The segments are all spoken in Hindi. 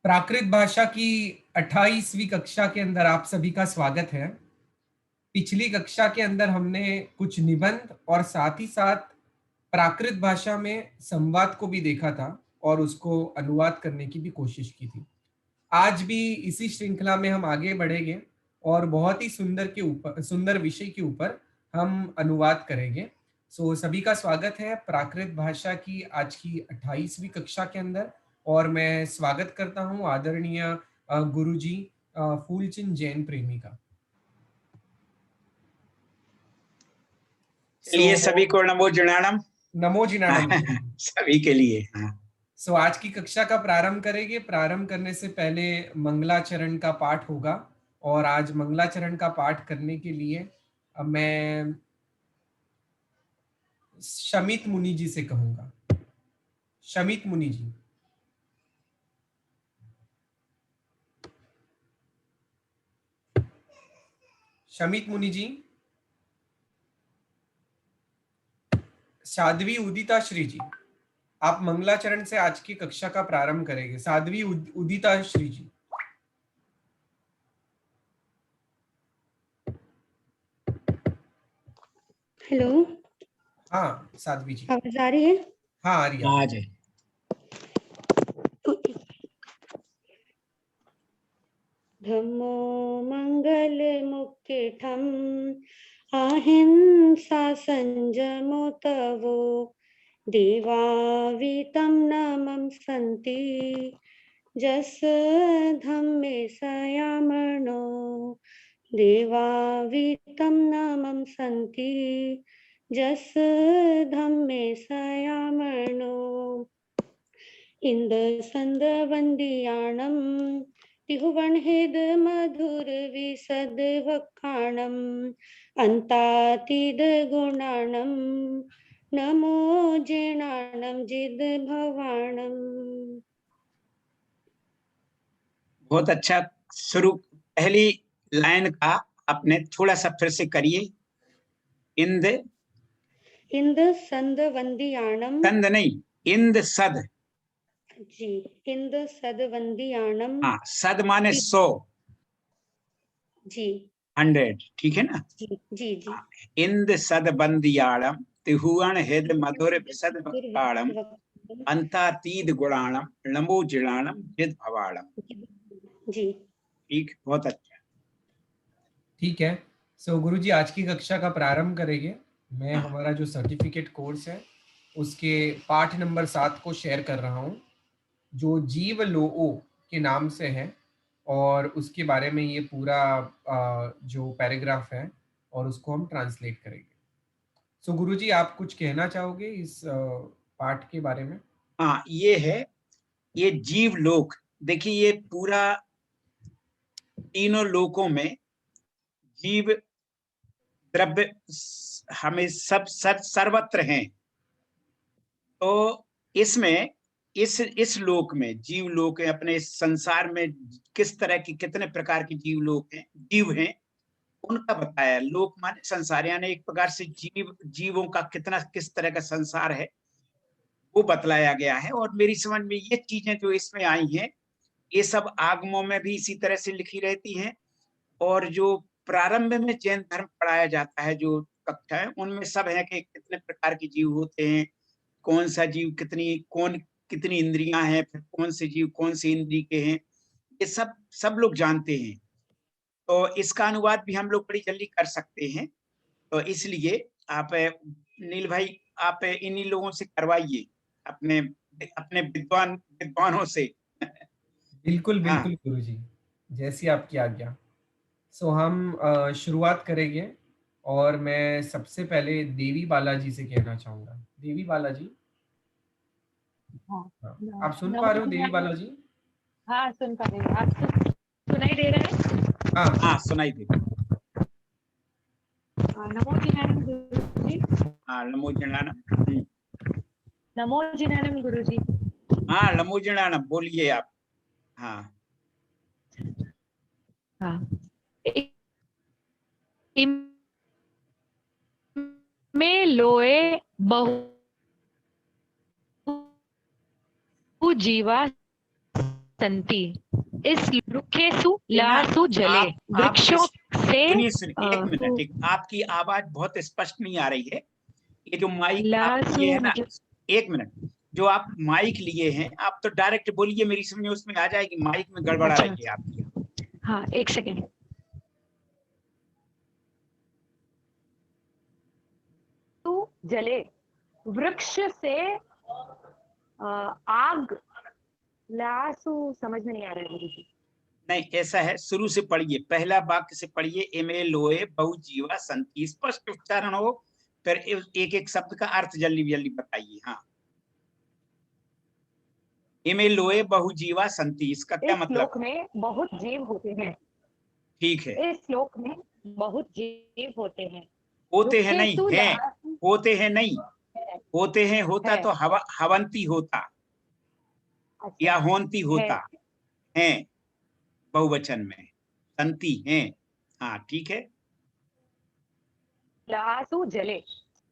प्राकृत भाषा की 28वीं कक्षा के अंदर आप सभी का स्वागत है। पिछली कक्षा के अंदर हमने कुछ निबंध और साथ ही साथ प्राकृत भाषा में संवाद को भी देखा था और उसको अनुवाद करने की भी कोशिश की थी। आज भी इसी श्रृंखला में हम आगे बढ़ेंगे और बहुत ही सुंदर विषय के ऊपर हम अनुवाद करेंगे। सभी का स्वागत है प्राकृत भाषा की आज की 28वीं कक्षा के अंदर। और मैं स्वागत करता हूं आदरणीय गुरुजी फूलचंद जैन प्रेमी का। चलिए सभी को नमो जिनाणम। नमो जिनाणम सभी के लिए। आज की कक्षा का प्रारंभ करेंगे। प्रारंभ करने से पहले मंगलाचरण का पाठ होगा और आज मंगलाचरण का पाठ करने के लिए मैं शमित मुनि जी से कहूंगा। शमित मुनि जी। शमित मुनि जी। साध्वी उदिता श्री जी, आप मंगलाचरण से आज की कक्षा का प्रारंभ करेंगे। साध्वी उदिता श्री जी। हेलो। हाँ साध्वी जी, आवाज आ रही है? हाँ आ रही है। आज है धम्मो मंगल मुक्तिठम अहिंसा संयमो तवो देवावीतं नमं सन्ति जस धम्मे संयमनो देवावीतं नमं सन्ति जस धम्मे संयमनो इंद संद वंदियाणम तिहुवनहेद मधुर विसद वखाणम अंतातीद गुणाणम नमो जिनाणम जिद भवाणम। बहुत अच्छा शुरू। पहली लाइन का आपने थोड़ा सा फिर से करिए। इंद इंद संद वंदियाणम। संद नहीं, इंद सद। जी, इंद सद वंदियाणम। हाँ, सद माने 100। जी 100, ठीक है ना? जी जी जी। इंद सद बंदियाणम तिहुवन हेद मधुर विसद वखाणम अंतातीद गुणाणम नमो जिनाणम जिद भवाणम। जी ठीक, बहुत अच्छा। ठीक है। गुरु जी आज की कक्षा का प्रारंभ करेंगे। मैं हमारा जो सर्टिफिकेट कोर्स है उसके पाठ नंबर 7 को शेयर कर रहा हूँ, जो जीव लोओ के नाम से है और उसके बारे में ये पूरा जो पैराग्राफ है और उसको हम ट्रांसलेट करेंगे। गुरु जी आप कुछ कहना चाहोगे इस पाठ के बारे में? हाँ, ये है, ये जीव लोक। देखिए ये पूरा तीनों लोकों में जीव द्रव्य हमें सब सर्वत्र हैं। तो इसमें इस लोक में जीव लोक है। अपने इस संसार में किस तरह की कितने प्रकार के जीव हैं उनका बताया। लोक माने संसार, यानी एक प्रकार से जीवों का कितना किस तरह का संसार है वो बतलाया गया है। और मेरी समझ में ये चीजें जो इसमें आई हैं ये सब आगमों में भी इसी तरह से लिखी रहती हैं। और जो प्रारंभ में जैन धर्म पढ़ाया जाता है जो कक्षा है उनमें सब है कि कितने प्रकार के जीव होते हैं, कौन सा जीव कितनी इंद्रियां हैं, फिर कौन से जीव कौन सी इंद्री के हैं, ये सब लोग जानते हैं। तो इसका अनुवाद भी हम लोग बड़ी जल्दी कर सकते हैं। तो इसलिए आप नील भाई, आप इन्हीं लोगों से करवाइए, अपने अपने विद्वानों से। बिल्कुल हाँ बिल्कुल गुरु जी, जैसी आपकी आज्ञा। हम शुरुआत करेंगे और मैं सबसे पहले देवी बालाजी से कहना चाहूंगा। देवी बालाजी, हाँ, हाँ, आप सुन पा रहे हो देवी बालाजी? हाँ सुन पा रही हूँ। आपको सुनाई दे रहा है? हाँ हाँ, सुनाई दे। नमो जिनानम गुरुजी। हाँ, नमो जिनानम। नमो जिनानम गुरुजी। हाँ, नमो जिनानम बोलिए आप। हाँ हाँ, में लोए बहु जीवा संति। इस रुखेसु लासु जले वृक्षों से सुनिए एक मिनट, आपकी आवाज बहुत स्पष्ट नहीं आ रही है। ये जो माइक आप लिए है ना, एक मिनट, जो आप माइक लिए हैं आप तो डायरेक्ट बोलिए, मेरी समझ में उसमें आ जाएगी, माइक में गड़बड़ आ रही है आपकी। हाँ, एक सेकेंड। तो जले वृक्ष से आग, लासु समझ में नहीं आ रहा है गुरु जी। नहीं, ऐसा है, शुरू से पढ़िए, पहला वाक्य से पढ़िए। एमे लोए बहुजीवा संति, स्पष्ट उच्चारण हो, फिर एक एक शब्द का अर्थ जल्दी जल्दी बताइए। हाँ, एमे लोए बहुजीवा संति, इसका क्या मतलब? इस श्लोक में बहुत जीव होते हैं। ठीक है, इस श्लोक में बहुत जीव होते हैं। होते हैं नहीं है, होते हैं नहीं, होते हैं होता तो हवंती होता, अच्छा, या होंती होता है बहुवचन में, संति है। हाँ ठीक है। लासु जले,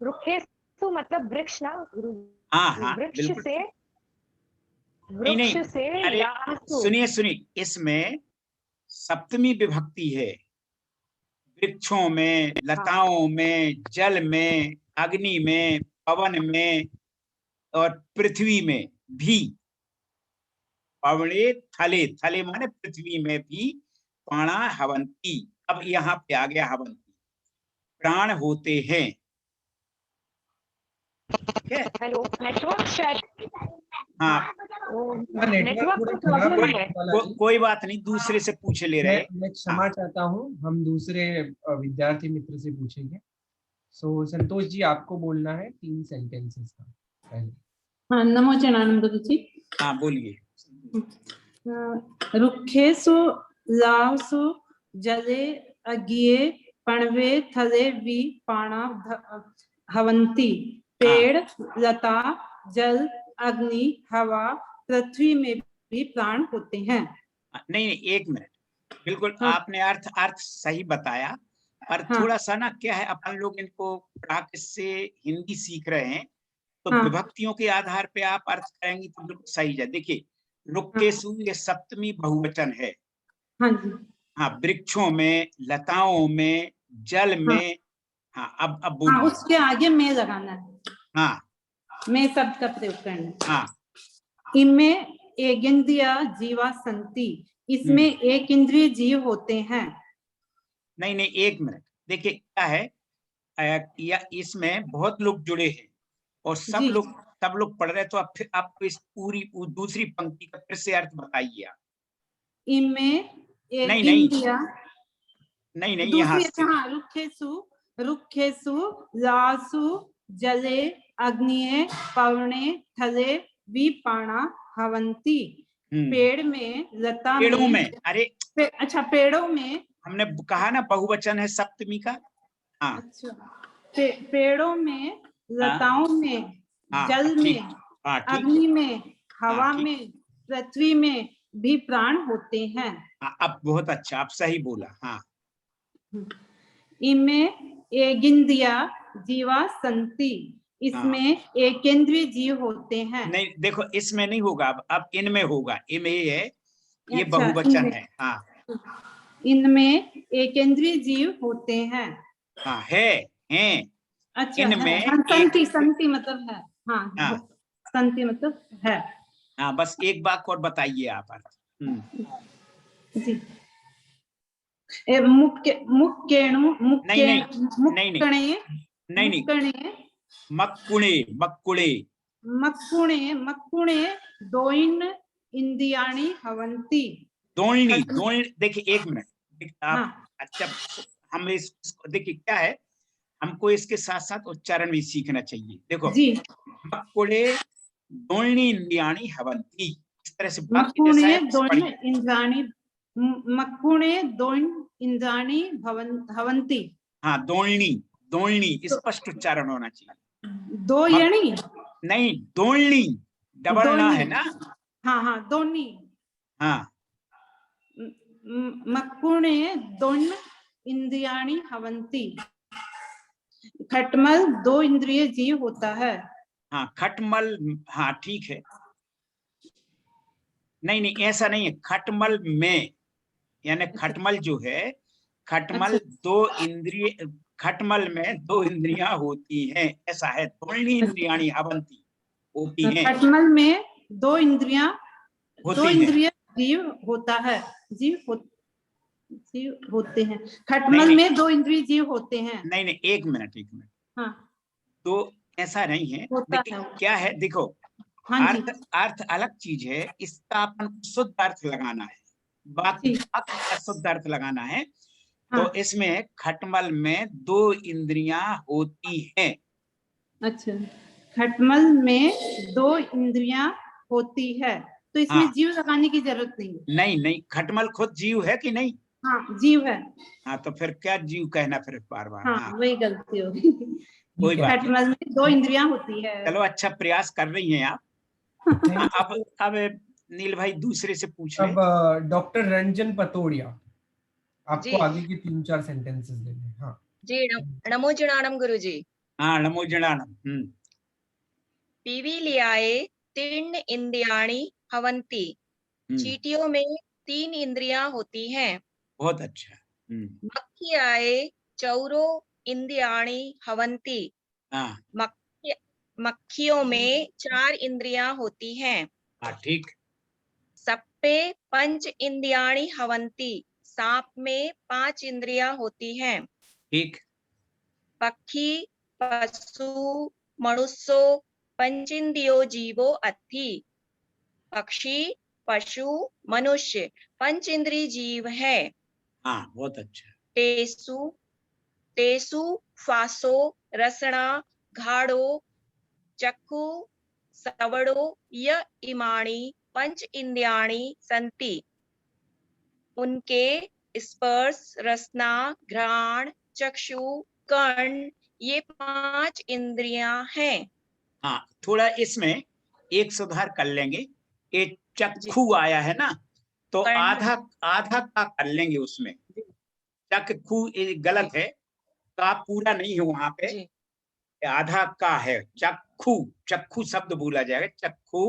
रुखेसु मतलब वृक्ष ना गुरु। हाँ हाँ वृक्ष बिल्कुल। से, नहीं नहीं, वृक्ष से अरे लासु। सुनिए सुनिए, इसमें सप्तमी विभक्ति है। वृक्षों में, लताओं में, जल में, अग्नि में, पवन में और पृथ्वी में भी। पवने थले, थले माने पृथ्वी में भी, पाणा हवंती। अब यहाँ पे आ गया हवंती, प्राण होते हैं। ठीक है। हेलो, नेटवर्क शायद, हाँ, नेटवर्क नेटवर्क थोड़ा खराब प्रॉब्लम है। कोई बात नहीं, दूसरे से पूछ ले रहे। मैं क्षमा चाहता हूँ, हम दूसरे विद्यार्थी मित्र से पूछेंगे। सो संतोष जी, आपको बोलना है 3 सेंटेंसेस का पहले। हाँ, नमो जनानंद गुरु जी। हाँ बोलिए। रुखेसु लासु जले अज्ञे पणवे थले वि पाणा हवंती। पेड़, लता, जल, अग्नि, हवा, पृथ्वी में भी प्राण होते हैं। नहीं नहीं, एक मिनट, बिल्कुल आपने अर्थ सही बताया, पर थोड़ा सा ना क्या है, अपन लोग इनको प्रैक्टिस से हिंदी सीख रहे हैं, तो विभक्तियों के आधार पे आप अर्थ करेंगी तो बिल्कुल सही है। देखिए, रुक्केसु ये सप्तमी बहुवचन है। हाँ जी। हाँ, वृक्षों में, लताओं में, जल में। हाँ, अब बोलिए। हाँ, उसके आगे मैं लगाना है। हाँ, मैं शब्द का प्रयोग करना है। हाँ, इनमें एक इंद्रिया जीवा संति, इसमें एक इंद्रिय जीव होते हैं। नहीं नहीं, एक मिनट, देखिए क्या है, या इसमें बहुत लोग जुड़े हैं और सब लोग पढ़ रहे हैं, तो अब फिर आपको इस पूरी दूसरी पंक्ति का फिर से अर्थ बताइए आप। इनमें एक नहीं इंद्रिया, नहीं नहीं, यहाँ से रुखेसु लासु जले अग्निये पवने थले विपाणा हवंती। पेड़ में, लता पेड़ों में, अरे अच्छा, पेड़ों में, हमने कहा ना बहुवचन है सप्तमी का। हाँ, अच्छा, पेड़ों में, लताओं में, जल में, अग्नि में, हवा में, पृथ्वी में भी प्राण होते हैं। अब बहुत अच्छा, आप सही बोला। हाँ, इनमें एगिंद्रिया जीवा संति, इसमें एकेंद्रीय जीव होते हैं। नहीं देखो, इसमें नहीं होगा, अब इनमें होगा, इनमें है, ये बहुवचन है। हाँ, इनमें एकेंद्रीय जीव होते हैं। हाँ, हैं। अच्छा, इनमें संति, संति मतलब है। हाँ, संति मतलब है। हाँ, बस एक बात और बताइए आप। जी, मुक्केणु, मक्कुणे दोइन इंद्रियाणि हवंती। दोइन, देखिए एक मिनट, आप अच्छा, हम देखिए क्या है, हमको इसके साथ साथ उच्चारण भी सीखना चाहिए। देखो, मक्कुणे दोइनी इंद्रियाणि हवंती, इस तरह से मक्कुणे दोइन इंद्रियाणि हवंती। हाँ, दोइनी स्पष्ट उच्चारण होना चाहिए। दोयणी नहीं, दोइनी डबल ना है ना। हाँ, दोनी। हाँ, मक्कुणे दोइन इंद्रियाणि हवंती। खटमल 2 इंद्रिय जीव होता है। हाँ, खटमल, हाँ ठीक है। नहीं नहीं, ऐसा नहीं है। खटमल में, यानी खटमल जो है, खटमल दो इंद्रिय, खटमल में दो इंद्रियां होती हैं, ऐसा है। त्वणि इंद्रियाणि हवन्ति होती हैं, खटमल में दो इंद्रियां, दो होती हैं। इंद्रिय जीव होता है, जीव होते हैं। खटमल नहीं, में दो इंद्रिय जीव होते हैं। नहीं नहीं, एक मिनट। हाँ, तो ऐसा नहीं है। होता देखिए है। क्या है, देखो, हाँ जी, अर्थ अलग चीज है, इसका अपन को शुद्ध अर्थ लगाना है, जी। वाक्य का शुद्ध अर्थ लगाना है। हाँ, तो इसमें खटमल में दो इंद्रियां होती हैं। अच्छा, खटमल में दो इंद्रियां होती है, तो इसमें हाँ। जीव लगाने की जरूरत नहीं है। नहीं नहीं, खटमल खुद जीव है कि नहीं? हाँ, जीव है। हाँ, तो फिर क्या जीव कहना फिर बार बार? हाँ, हाँ, वही गलती होगी। कोई बात नहीं। खटमल में दो इंद्रियां होती है। चलो, अच्छा प्रयास कर रही हैं आप। हाँ, अब नील भाई दूसरे से पूछ ले। अब डॉक्टर रंजन पतोड़िया, आपको जी आगे के 3-4 सेंटेंसेस देने। हाँ जी, नमो जनानम गुरुजी। हाँ, नमो जनानम। पीवीलियाए तीर्ण इंद्रियाणि हवन्ति। चींटियों में 3 इंद्रियां होती हैं। बहुत अच्छा। मक्खियाए चौरो इंद्रियाणि हवन्ति। हाँ मक्खियों में 4 इंद्रियां होती हैं। हाँ, ठीक। सप्पे पंच इंद्रियाणि हवन्ति। सांप में 5 इंद्रियां होती हैं। ठीक। पक्षी पशु मनुष्यो पंचेन्द्रियो जीवो अत्थि। पक्षी पशु मनुष्य पंचेंद्रिय जीव है। हाँ, बहुत अच्छा। तेसु तेसु फासो रसना घाड़ो चक्षु सवड़ो य इमाणि पंच इंद्रियाणि सन्ति। उनके स्पर्श रसना घ्राण चक्षु कर्ण ये 5 इंद्रियां हैं। हाँ, थोड़ा इसमें एक सुधार कर लेंगे। एक चक्षु आया है ना, तो आधा आधा का कर लेंगे उसमें। चक्षु गलत है, का पूरा नहीं है वहां पे, आधा का है। चक्षु, चक्षु शब्द बोला जाएगा। चक्षु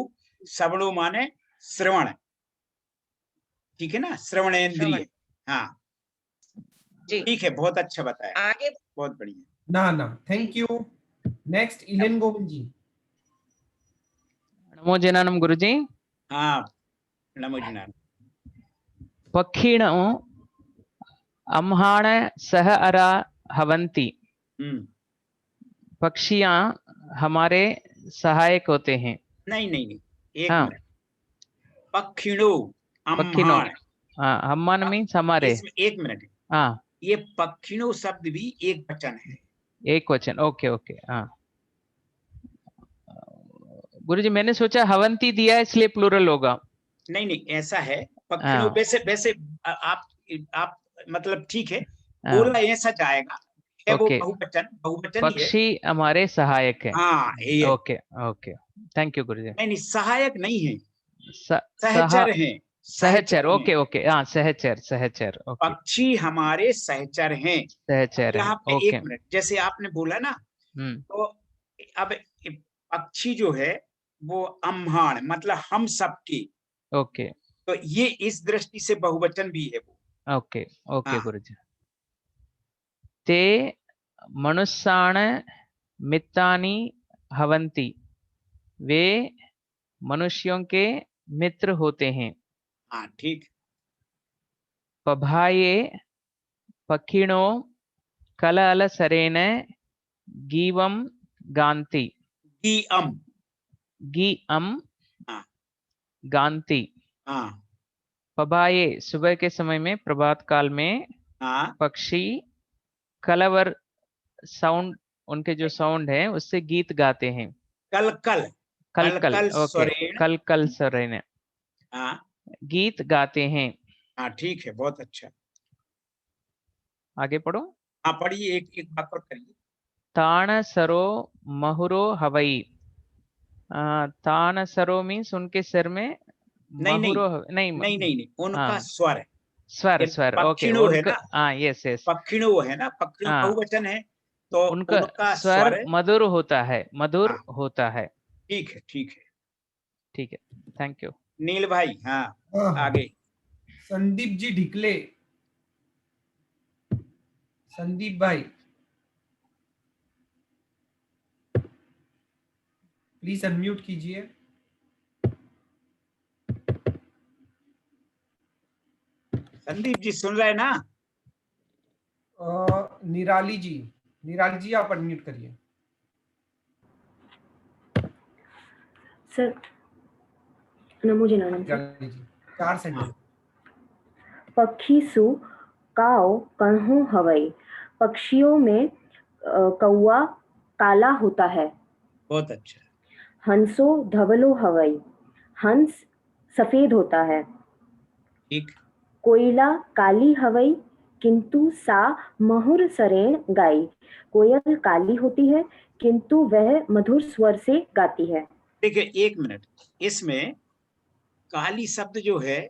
श्रवणो माने श्रवण, ठीक है ना, श्रवणेन्द्रिय। हाँ ठीक है, बहुत अच्छा बताया, आगे बहुत बढ़िया। ना थैंक यू। नेक्स्ट इलेन गोविंद जी। नमो जनानम गुरुजी। हाँ, नमो जनानम। पक्षिणो अम्हाण सह अरा हवंती। पक्षियां हमारे सहायक होते हैं। नहीं नहीं नहीं, एक हाँ। मिनट। पक्षिणो पक्षिणो, अम्हाण। हाँ, हम्मान मीन्स हमारे। इसमें एक मिनट, हाँ, ये पक्षिणो शब्द भी एक वचन है। एक वचन, ओके ओके। हाँ गुरुजी, मैंने सोचा हवंती दिया इसलिए प्लूरल होगा। नहीं नहीं, ऐसा है। पक्षिणों वैसे वैसे आप मतलब ठीक है, बोला ऐसा जाएगा, है वो बहुवचन, बहुवचन ही है। पक्षी हमारे सहायक है। हाँ, ओके ओके, थैंक यू गुरुजी। नहीं नहीं, सहायक नहीं है, सहचर है। सहचर, ओके ओके। हाँ, सहचर सहचर, ओके। पक्षी हमारे सहचर हैं। सहचर यहाँ पे ओके। एक मिनट, जैसे आपने बोला ना, तो अब पक्षी जो है वो अम्हाण मतलब हम सबकी। ओके, तो ये इस दृष्टि से बहुवचन भी है वो। ओके ओके गुरुजी। ते मनुष्याण मित्राणि हवन्ति। वे मनुष्यों के मित्र होते हैं। हाँ ठीक। पभाये पक्षिणो कलअलसरेण गीवम गान्ति। गीअम गान्ति। पभाये सुबह के समय में, प्रभात काल में पक्षी कलवर साउंड, उनके जो साउंड है उससे गीत गाते हैं। कल कल कल कल, ओके, कल कल सरेण गीत गाते हैं। हाँ ठीक है, बहुत अच्छा। आगे पढ़ो। हाँ पढ़िए, एक एक बात और करिए। तान सरो महुरो हवई। तान सरो मीन्स उनके सिर में महुरो। नहीं नहीं नहीं नहीं, उनका स्वर है। स्वर स्वर, ओके। उनका, हाँ यस यस, पक्षिणो है ना, पक्षिणो बहुवचन है, तो उनका स्वर मधुर होता है, मधुर होता है। ठीक है ठीक है ठीक है, थैंक यू। नील भाई, हाँ आगे। संदीप जी ढिकले, संदीप भाई प्लीज अनम्यूट कीजिए। संदीप जी सुन रहे हैं ना? निराली जी आप अनम्यूट करिए। सर नमो जनानम सर। निराली जी 4 सेंटेंस। पक्षीसु काओ कण्हो हवई, पक्षियों में कौवा काला होता है। बहुत अच्छा। हंसो धवलो हवई, हंस सफेद होता है। ठीक। कोयला काली हवई, किंतु सा मधुर सरेण गाई, कोयल काली होती है किंतु वह मधुर स्वर से गाती है। देखिए 1 मिनट, इसमें काली शब्द जो है,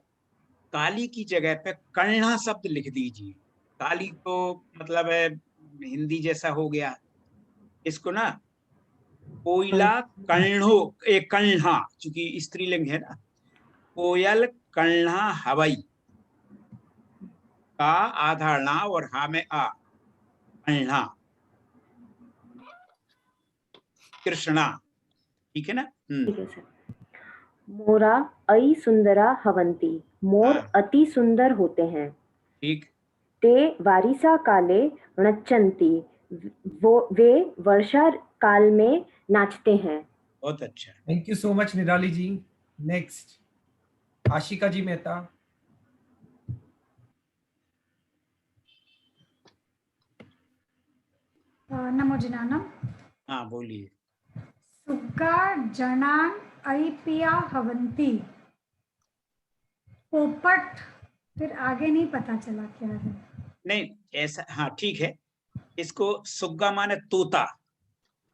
काली की जगह पे कण्हा शब्द लिख दीजिए। काली तो मतलब है हिंदी जैसा हो गया, इसको ना कोयला कण्हो, एक कण्हा, चूंकि स्त्रीलिंग है ना, कोयल कण्हा हवई, का आधा णा और हा में आ, कण्हा, कृष्णा, ठीक है ना? ठीक है सर। मोरा अई सुंदरा हवंती, मोर अति सुंदर होते हैं। ठीक। ते वारिसा काले नच्चन्ति, वे वर्षा काल में नाचते हैं। बहुत अच्छा। थैंक यू सो मच निराली जी। नेक्स्ट आशिका जी मेहता। नमो जनानम। हाँ बोलिए। सुग्गा जनान अइपिया हवंती, पोपट, फिर आगे नहीं पता चला क्या है। नहीं ऐसा, हाँ ठीक है, इसको सुग्गा माने तोता।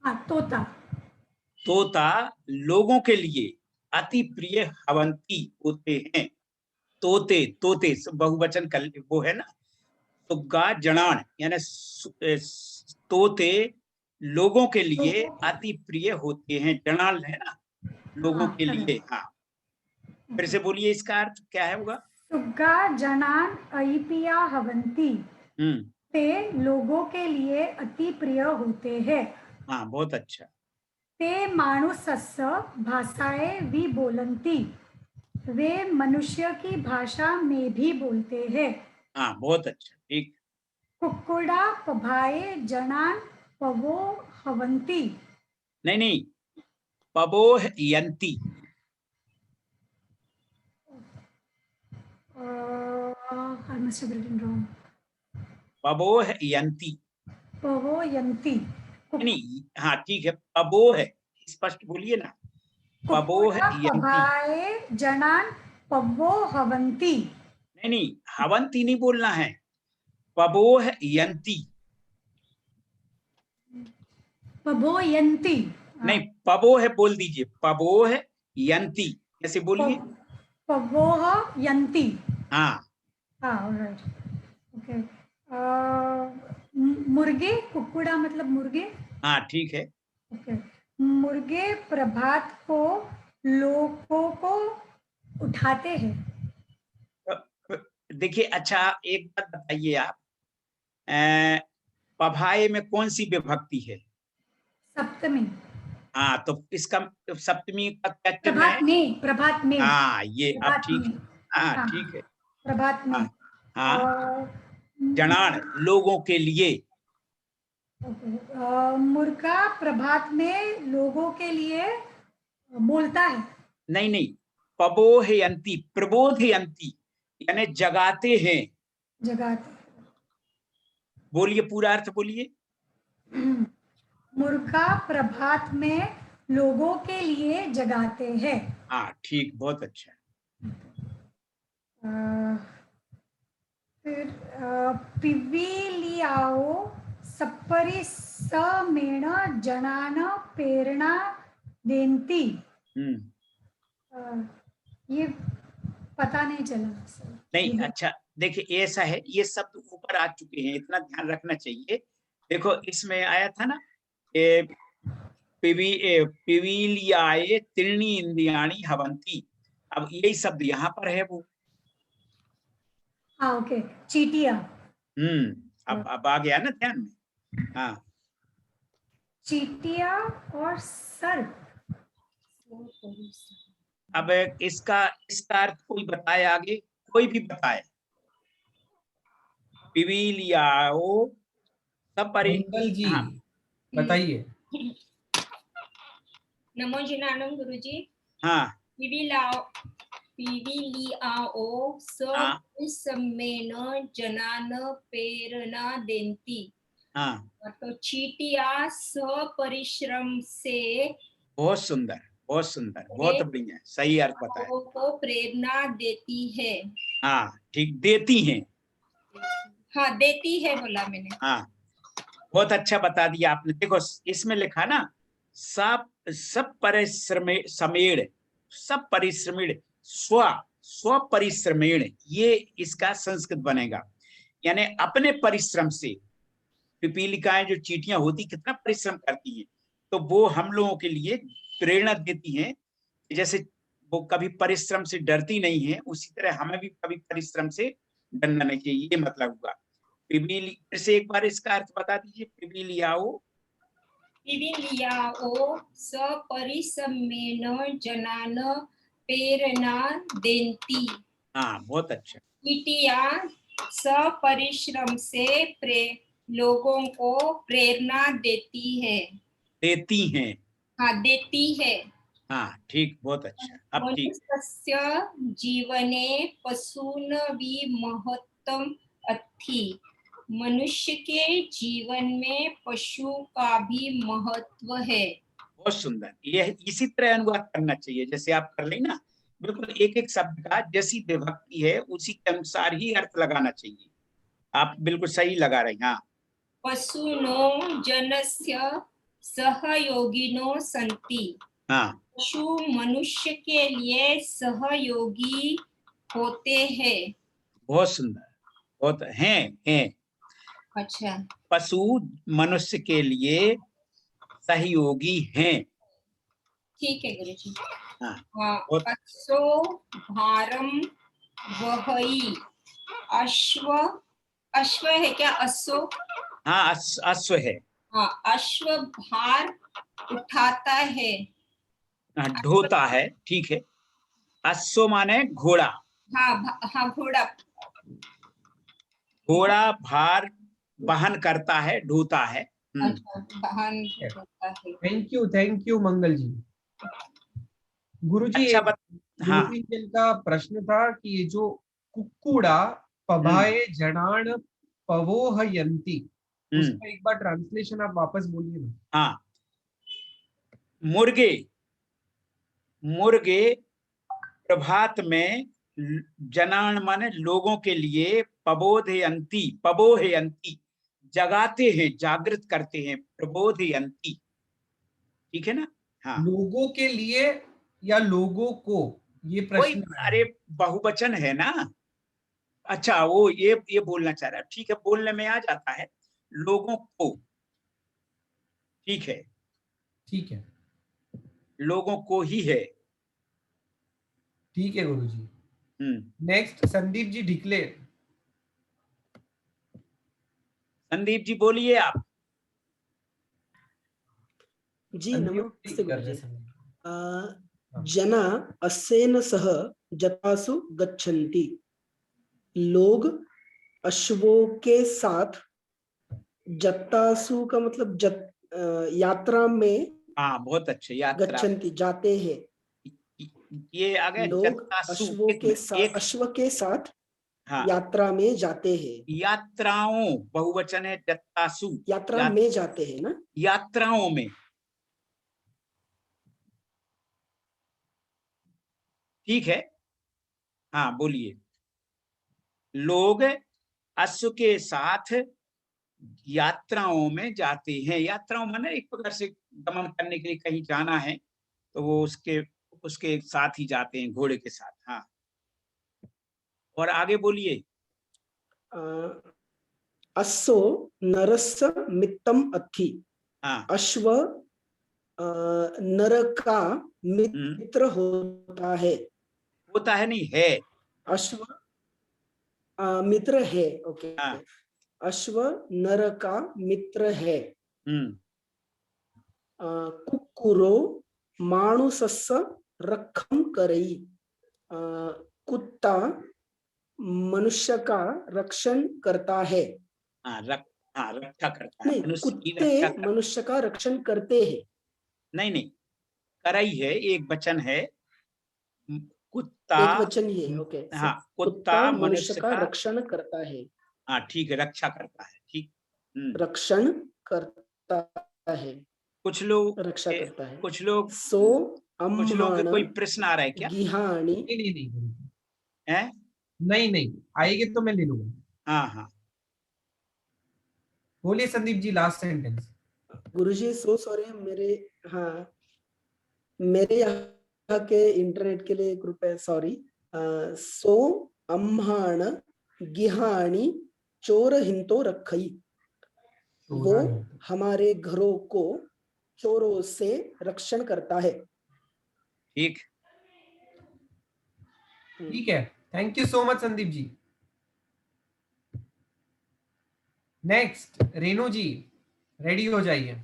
हाँ तोता। तोता लोगों के लिए अति प्रिय हवंती होते हैं। तोते, तोते बहुवचन कल वो है ना, सुग्गा जनान यानी तोते लोगों के लिए अति प्रिय होते हैं। जनान है ना, लोगों के लिए। हाँ फिर से बोलिए, इसका अर्थ क्या है होगा? सुग्गा जनान अइपिया हवंती, ते लोगों के लिए अति प्रिय होते हैं। हाँ बहुत अच्छा। ते मानुषस्य भाषाएं भी बोलंती, वे मनुष्य की भाषा में भी बोलते हैं। हाँ बहुत अच्छा। ठीक। कुक्कुड़ा पभाए जनान पवो हवंती। नहीं, पवोह यंती। I must have written wrong. पवोह यंती। पवो यंती। नहीं, हाँ ठीक है, पवोह, स्पष्ट बोलिए ना, पवोह यंती। जनान पवो हवंती। नहीं, हवंती नहीं बोलना है, पवोह यंती। पवोयंती। नहीं, पवोह बोल दीजिए, पवोह यंती ऐसे बोलिए। पवोह यंती। हाँ ऑलराइट, ओके। मुर्गे, कुक्कुड़ा मतलब मुर्गे। हाँ ठीक है। ओके। मुर्गे प्रभात को लोगों को उठाते हैं। देखिए अच्छा, एक बात बताइए आप, पभाए में कौन सी विभक्ति है? सप्तमी। हाँ तो इसका सप्तमी का क्या चिन्ह है? प्रभात में, प्रभात में। हाँ ये अब ठीक है। हाँ ठीक है, प्रभात में। हाँ जनान लोगों के लिए। मुर्गा प्रभात में लोगों के लिए बोलता है। नहीं, पबोहयंती, प्रबोधयंती यानी जगाते हैं। जगाते। बोलिए, पूरा अर्थ बोलिए। मुर्गा प्रभात में लोगों के लिए जगाते हैं। हाँ ठीक, बहुत अच्छा। फिर पिवीलियाओ सप्परी समेण जनान प्रेरणा देंती। ये पता नहीं चला सर। नहीं अच्छा, देखिए ऐसा है, ये शब्द ऊपर आ चुके हैं, इतना ध्यान रखना चाहिए। देखो इसमें आया था ना, पिवीलियाए त्रीणी इंद्रियाणि हवंती, अब यही शब्द यहाँ पर है वो। हाँ ओके, चीटियां। अब आ गया ना ध्यान में। हाँ, चीटियां और सर्प। अब इसका अर्थ कोई बताए, आगे कोई भी बताए। पिपीलियाओ मंगल जी हाँ, बताइए। नमो जिनानम गुरुजी। हाँ, पिविलियाओ समेन जनान प्रेरणा देती। हाँ, तो चीटियां स्वपरिश्रम से, बहुत सुंदर, बहुत सुंदर, बहुत बढ़िया, सही अर्थ बताया। लोगों को प्रेरणा देती है। हाँ ठीक, देती हैं। हाँ देती है बोला मैंने। हाँ, बहुत अच्छा बता दिया आपने। देखो इसमें लिखा ना, सब परिश्रमेण, सब परिश्रमेण, स्व परिश्रमेण, ये इसका संस्कृत बनेगा, यानी अपने परिश्रम से। पिपीलिकाएं जो चींटियां होती कितना परिश्रम करती हैं, तो वो हम लोगों के लिए प्रेरणा देती हैं। जैसे वो कभी परिश्रम से डरती नहीं है, उसी तरह हमें भी कभी परिश्रम से डरना नहीं चाहिए, ये मतलब हुआ। फिर से एक बार इसका अर्थ बता दीजिए। पिपीलियाओ सपरिश्रमेण जनान प्रेरणा देती। हाँ, बहुत अच्छा। चीटियां सपरिश्रम से लोगों को प्रेरणा देती है। देती हैं। हाँ देती है। हाँ ठीक, बहुत अच्छा। अब ठीक। मनुष्यस्य जीवने पशून भी महत्तम अस्थि। मनुष्य के जीवन में पशु का भी महत्व है। बहुत सुंदर, यह इसी तरह अनुवाद करना चाहिए जैसे आप कर लेना। बिल्कुल एक एक शब्द का जैसी विभक्ति है उसी के अनुसार ही अर्थ लगाना चाहिए। आप बिल्कुल सही लगा रहे हैं। हाँ, पशुनो जनस्य सहयोगिनो संति। हाँ, पशु मनुष्य के लिए सहयोगी होते हैं। बहुत सुंदर, बहुत हैं। अच्छा, पशु मनुष्य के लिए सहयोगी हैं। ठीक है गुरुजी। हाँ, अश्व भारम वहई। अश्व है क्या? अश्व, हाँ, अश्व है। हाँ, अश्व भार उठाता है। ढोता है, ठीक है। अश्व माने घोड़ा। हाँ घोड़ा। घोड़ा भार वहन करता है, ढोता है। अच्छा, वहन करता है। थैंक यू मंगल जी। गुरुजी, अच्छा हाँ, 2-3 दिन का प्रश्न था कि ये जो कुक्कुड़ा पभाए जनान पवोहयंती, उसका एक बार ट्रांसलेशन आप वापस बोलिए ना। हाँ, मुर्गे प्रभात में जनान माने लोगों के लिए पबोधयंती जगाते हैं, जागृत करते हैं। प्रबोधयंती, ठीक है ना। हाँ, लोगों के लिए या लोगों को, ये प्रश्न। अरे बहुवचन है ना। अच्छा, वो ये बोलना चाह रहा है, ठीक है, बोलने में आ जाता है लोगों को। ठीक है, ठीक है, लोगों को ही है। ठीक है गुरुजी। नेक्स्ट संदीप जी ढिकले। संदीप जी बोलिए आप। जी नमस्ते गुरुजी। जना अश्वेन सह जटासु गच्छन्ति। लोग अश्वों के साथ, जटासु का मतलब यात्रा में। हाँ, बहुत अच्छे, यात्रा गच्छन्ति जाते हैं। ये आ गया। लोग अश्व के साथ हाँ, यात्रा में जाते हैं। यात्राओं बहुवचन है, जत्तासु यात्रा में जाते हैं ना। यात्राओं में, ठीक है। हाँ बोलिए। लोग अश्व के साथ यात्राओं में जाते हैं। यात्राओं माने एक प्रकार से गमन करने के लिए कहीं जाना है तो वो उसके साथ ही जाते हैं, घोड़े के साथ। हाँ, और आगे बोलिए। अश्वो नरस्य मित्रम अस्थि। अश्व नर का मित्र होता है। होता है नहीं है। अश्व मित्र है। ओके। हाँ। अश्व नर का मित्र है। कुक्कुरो मानुषस्य रक्षं करई। कुत्ता मनुष्य का रक्षण करता है। रक्षा करता है। नहीं, मनुष्य की कुत्ते रक्षा करता है। मनुष्य का रक्षण करते हैं। नहीं, करई है, एक वचन है। कुत्ता एक वचन ही है। ओके। हाँ, कुत्ता मनुष्य का रक्षण करता है। हाँ ठीक है, रक्षा करता है। ठीक। रक्षण करता है। कुछ लोग रक्षा करता है। कुछ लोग कुछ लोग के कोई प्रश्न आ रहा है क्या? गिहानी। नहीं आएगी तो मैं ले लूंगा। हाँ बोलिए संदीप जी, लास्ट सेंटेंस। गुरुजी सो सॉरी, मेरे यहाँ के इंटरनेट के लिए कृपया सॉरी। सो अम्हान गिहानी चोर हिंतो रखई। वो हमारे घरों को चोरों से रक्षण करता है। ठीक है। Thank you so much Sandeep ji. Next Renu ji, ready हो जाइए।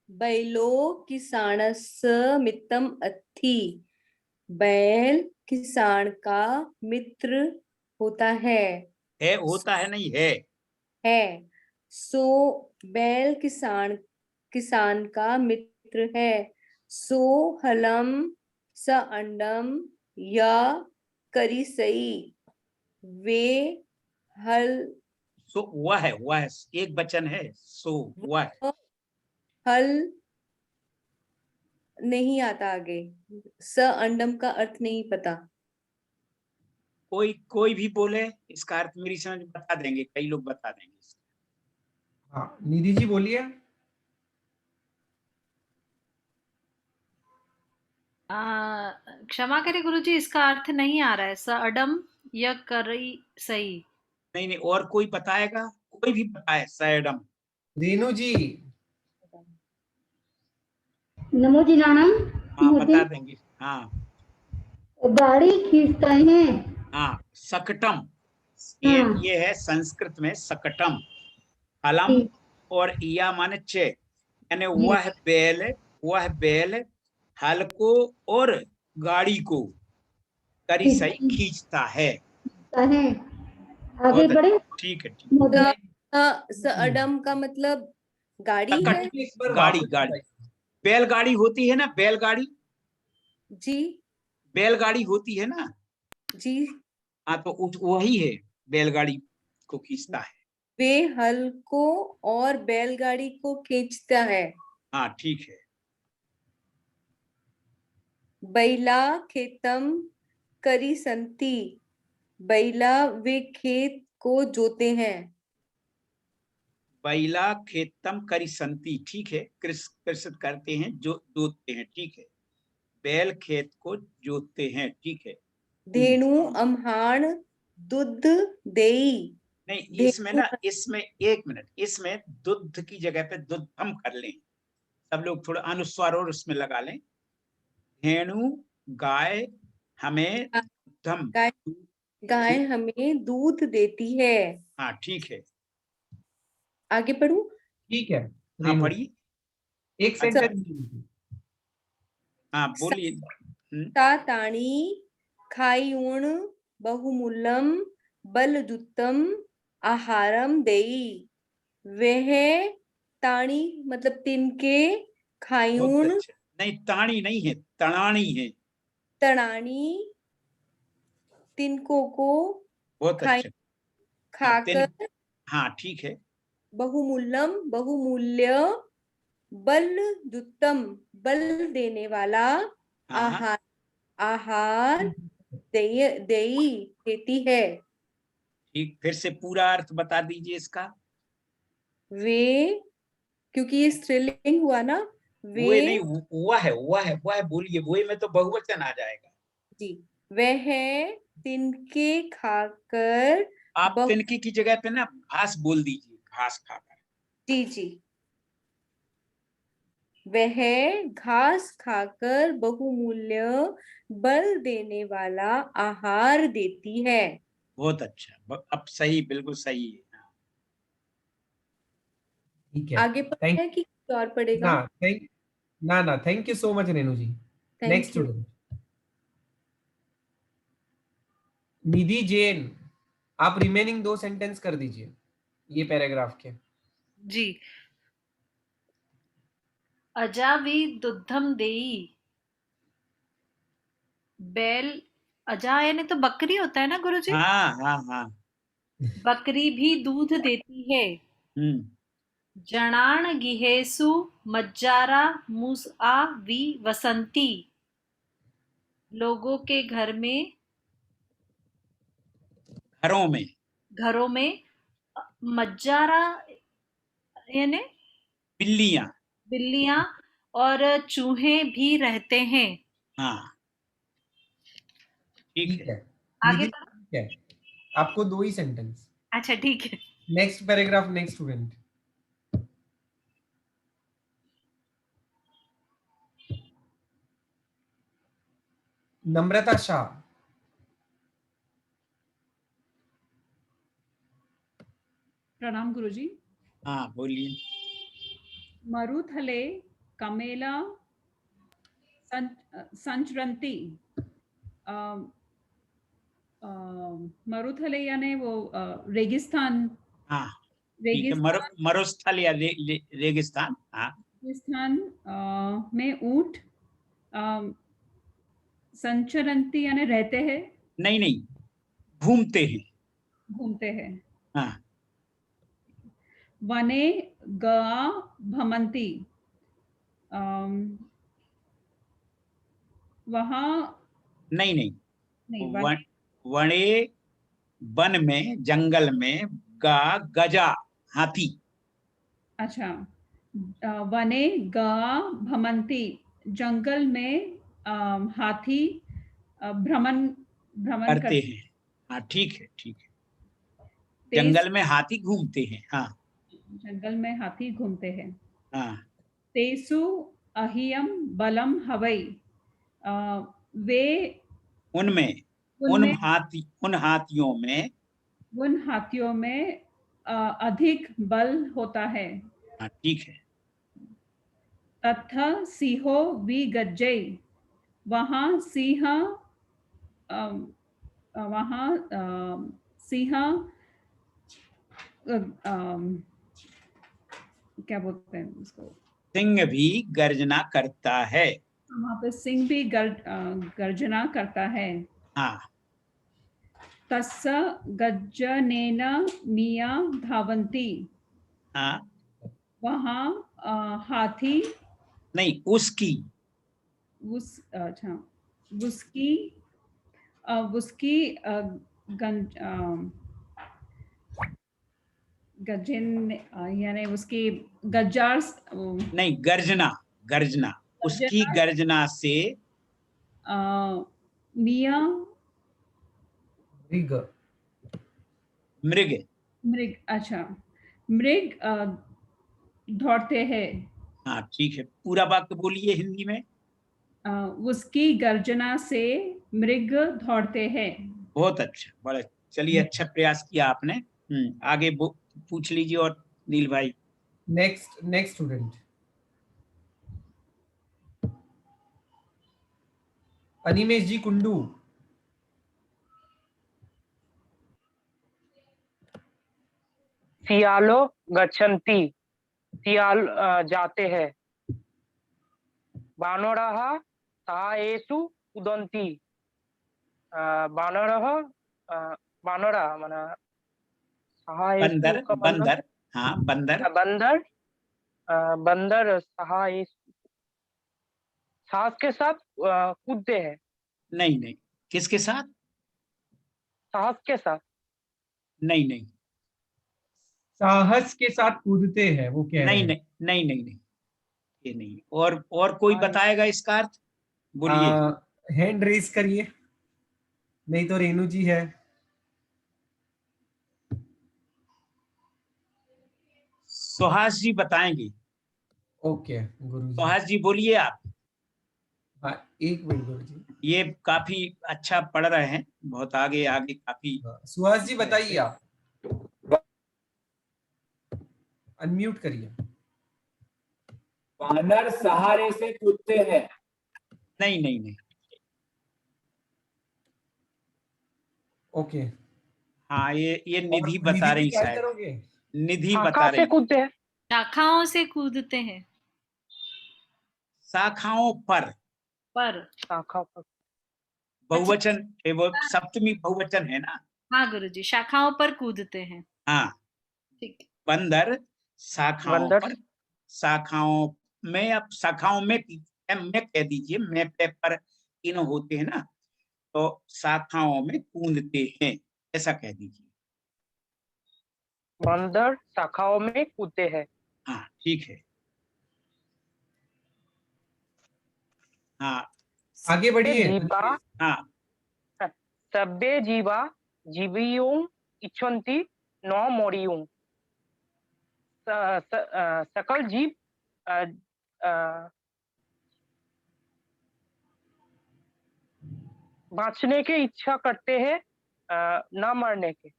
बैलो किसानस मित्रम अथी। बैल किसान का मित्र होता है। होता है नहीं है। सो बैल किसान का मित्र है। सो हलम स अंडम या करिसई। वे हल सो हुआ है एक वचन है। सो हुआ है। हल नहीं आता आगे। स अंडम का अर्थ नहीं पता। कोई भी बोले, इसका अर्थ मेरी समझ बता देंगे, कई लोग बता देंगे। हाँ निधि जी बोलिए। क्षमा करें गुरुजी, इसका अर्थ नहीं आ रहा है। स अडम या करई सही। नहीं, और कोई बताएगा? कोई भी बताए। सैडम। रेणु जी। नमो जी नानम। हाँ बता देंगे। हाँ गाड़ी खींचता है। हाँ सकटम। ये है संस्कृत में सकटम। हलम और इया माने चे, यानी वह बैल हल को और गाड़ी को करी सही खींचता है। आगे बढ़े। ठीक है। अडम का मतलब गाड़ी है। गाड़ी बैलगाड़ी होती है ना, बैलगाड़ी जी, बैलगाड़ी होती है ना जी। हाँ, तो वही है, बैलगाड़ी को खींचता है। वे हल को और बैलगाड़ी को खींचता है। हाँ ठीक है। बैला खेतम करी संती। बैला वे खेत को जोते हैं। बैला खेतम करी संती। ठीक है, कृषित करते हैं, जो जोतते हैं। ठीक है, बैल खेत को जोतते हैं। ठीक है। धेनु अम्हान दूध देई। नहीं, इसमें एक मिनट, इसमें दुध की जगह पे दुध हम कर लें। सब लोग थोड़ा अनुस्वार और उसमें लगा लें। धेनु गाय हमें गाय हमें दूध देती है। हाँ ठीक है। आगे पढ़ू। ठीक है। हाँ पढ़िए। एक सेंटेंस। हाँ बोलिए। ताणी खायुण बहुमूल्यम बलजुतम आहारम देई। वह ताणी मतलब तिनके, खायुण नहीं, ताणी नहीं है, तणाणी है। तणाणी तिनको को बहुत अच्छा खाकर। हाँ ठीक है। बहुमूल्यम बहुमूल्य, बल जुतम बल देने वाला, आहार देई देती है। ठीक, फिर से पूरा अर्थ बता दीजिए इसका। वे, क्योंकि ये स्त्रीलिंग हुआ ना। वे नहीं, हुआ है बोलिए। वे में तो बहुवचन आ जाएगा जी। वह तिनके खाकर। आप तिनके की जगह पे ना घास बोल दीजिए, घास खाकर। जी जी। वह घास खाकर बहुमूल्य बल देने वाला आहार देती है। बहुत अच्छा, अब सही, बिल्कुल सही है। ठीक है, आगे पढ़ना है कि कोई और पढ़ेगा? ना thank you so much Renu ji. Next thank you. Student Nidhi Jain, आप रिमेनिंग 2 सेंटेंस कर दीजिए ये पैराग्राफ के। जी। अजावि दुग्धम देई, बैल, अजा यानी तो बकरी होता है ना गुरुजी? हाँ हाँ हाँ। बकरी भी दूध देती है। जणान गिहेसु मज्जारा मुसआ वी वसंती, लोगों के घरों में मज्जारा यानी बिल्लियां और चूहे भी रहते हैं। हाँ ठीक है। आगे ठीक है, आपको 2 ही सेंटेंस। अच्छा ठीक है। नेक्स्ट पैराग्राफ, नेक्स्ट स्टूडेंट नम्रता शाह। प्रणाम गुरुजी। हाँ बोलिए। मरुथले कमेला संचरंती। मरुथले यानी वो रेगिस्तान। हाँ ठीक है, मरुस्थल या रेगिस्तान। हाँ, रेगिस्तान में ऊंट संचरंती यानी रहते हैं। नहीं, घूमते हैं। हाँ। वने गा भमंती, वहाँ नहीं, वने वन में, जंगल में, गजा हाथी। अच्छा, वने गा भमंती, जंगल में हाथी भ्रमण करते हैं। हाँ ठीक है, जंगल में हाथी घूमते हैं। हाँ, जंगल में हाथी घूमते हैं। हाँ। तेसु अहियम बलम हवई, वे उन हाथियों में अधिक बल होता है। हाँ ठीक है। तथा सिंहो वी गज्जई, वहाँ सिंह क्या बोलते हैं उसको, सिंह भी गर्जना करता है। वहाँ पे सिंह भी गर्जना करता है। हाँ। तस्स गज्जनेन मिया धावंती, हाँ, वहाँ हाथी नहीं, उसकी गजन यानी उसकी गज्जार नहीं, गर्जना उसकी गर्जना से मिया मृग। अच्छा, मृग दौड़ते हैं। हाँ ठीक है, पूरा वाक्य बोलिए हिंदी में। उसकी गर्जना से मृग दौड़ते हैं। बहुत अच्छा, बड़ा, चलिए, अच्छा प्रयास किया आपने। आगे पूछ लीजिए और नील भाई। नेक्स्ट स्टूडेंट अनिमेश जी कुंडू। सियालो गच्छन्ति, सियाल जाते हैं। बानरः सहायेषु उदन्ति, बानरः बानरा माने सहायेषु बंदर। हाँ, बंदर सहायेषु, साहस के साथ कूदते हैं। नहीं, किसके साथ? साहस के साथ। नहीं, साहस के साथ कूदते हैं, वो कह रहे हैं। नहीं, ये नहीं। और कोई बताएगा इसका अर्थ? बोलिए। हैंड रेस करिए, नहीं तो रेणु जी है। सुहास जी बताएंगे। ओके गुरुजी। सुहास जी बोलिए आप। हाँ, एक मिनट गुरुजी। ये काफी अच्छा पढ़ रहे हैं, बहुत आगे आगे काफी। सुहास जी बताइए आप, अनम्यूट करिए। वानर सहारे से कूदते हैं। नहीं नहीं नहीं। ओके। हाँ, ये निधि बता रही क्या शायद। करोगे? निधि शाखा बता से रही। कूदते हैं। शाखाओं से कूदते हैं। शाखाओं पर। शाखा पर बहुवचन है वो, सप्तमी बहुवचन है ना। हाँ गुरुजी, शाखाओं पर कूदते हैं। हाँ, ठीक। बंदर शाखाओं पर, शाखाओं में, अब शाखाओं में कह दीजिए, मैं पे पर तीनों होते हैं ना, तो शाखाओं में कूदते हैं ऐसा कह दीजिए। बंदर शाखाओं में कूदते हैं। हाँ ठीक है। हाँ आगे बढ़िए। जीवा, हाँ, सब्बे जीवा जीवियों इच्छन्ति न मरियों। सकल जीव बाँचने की इच्छा करते हैं, न मरने के।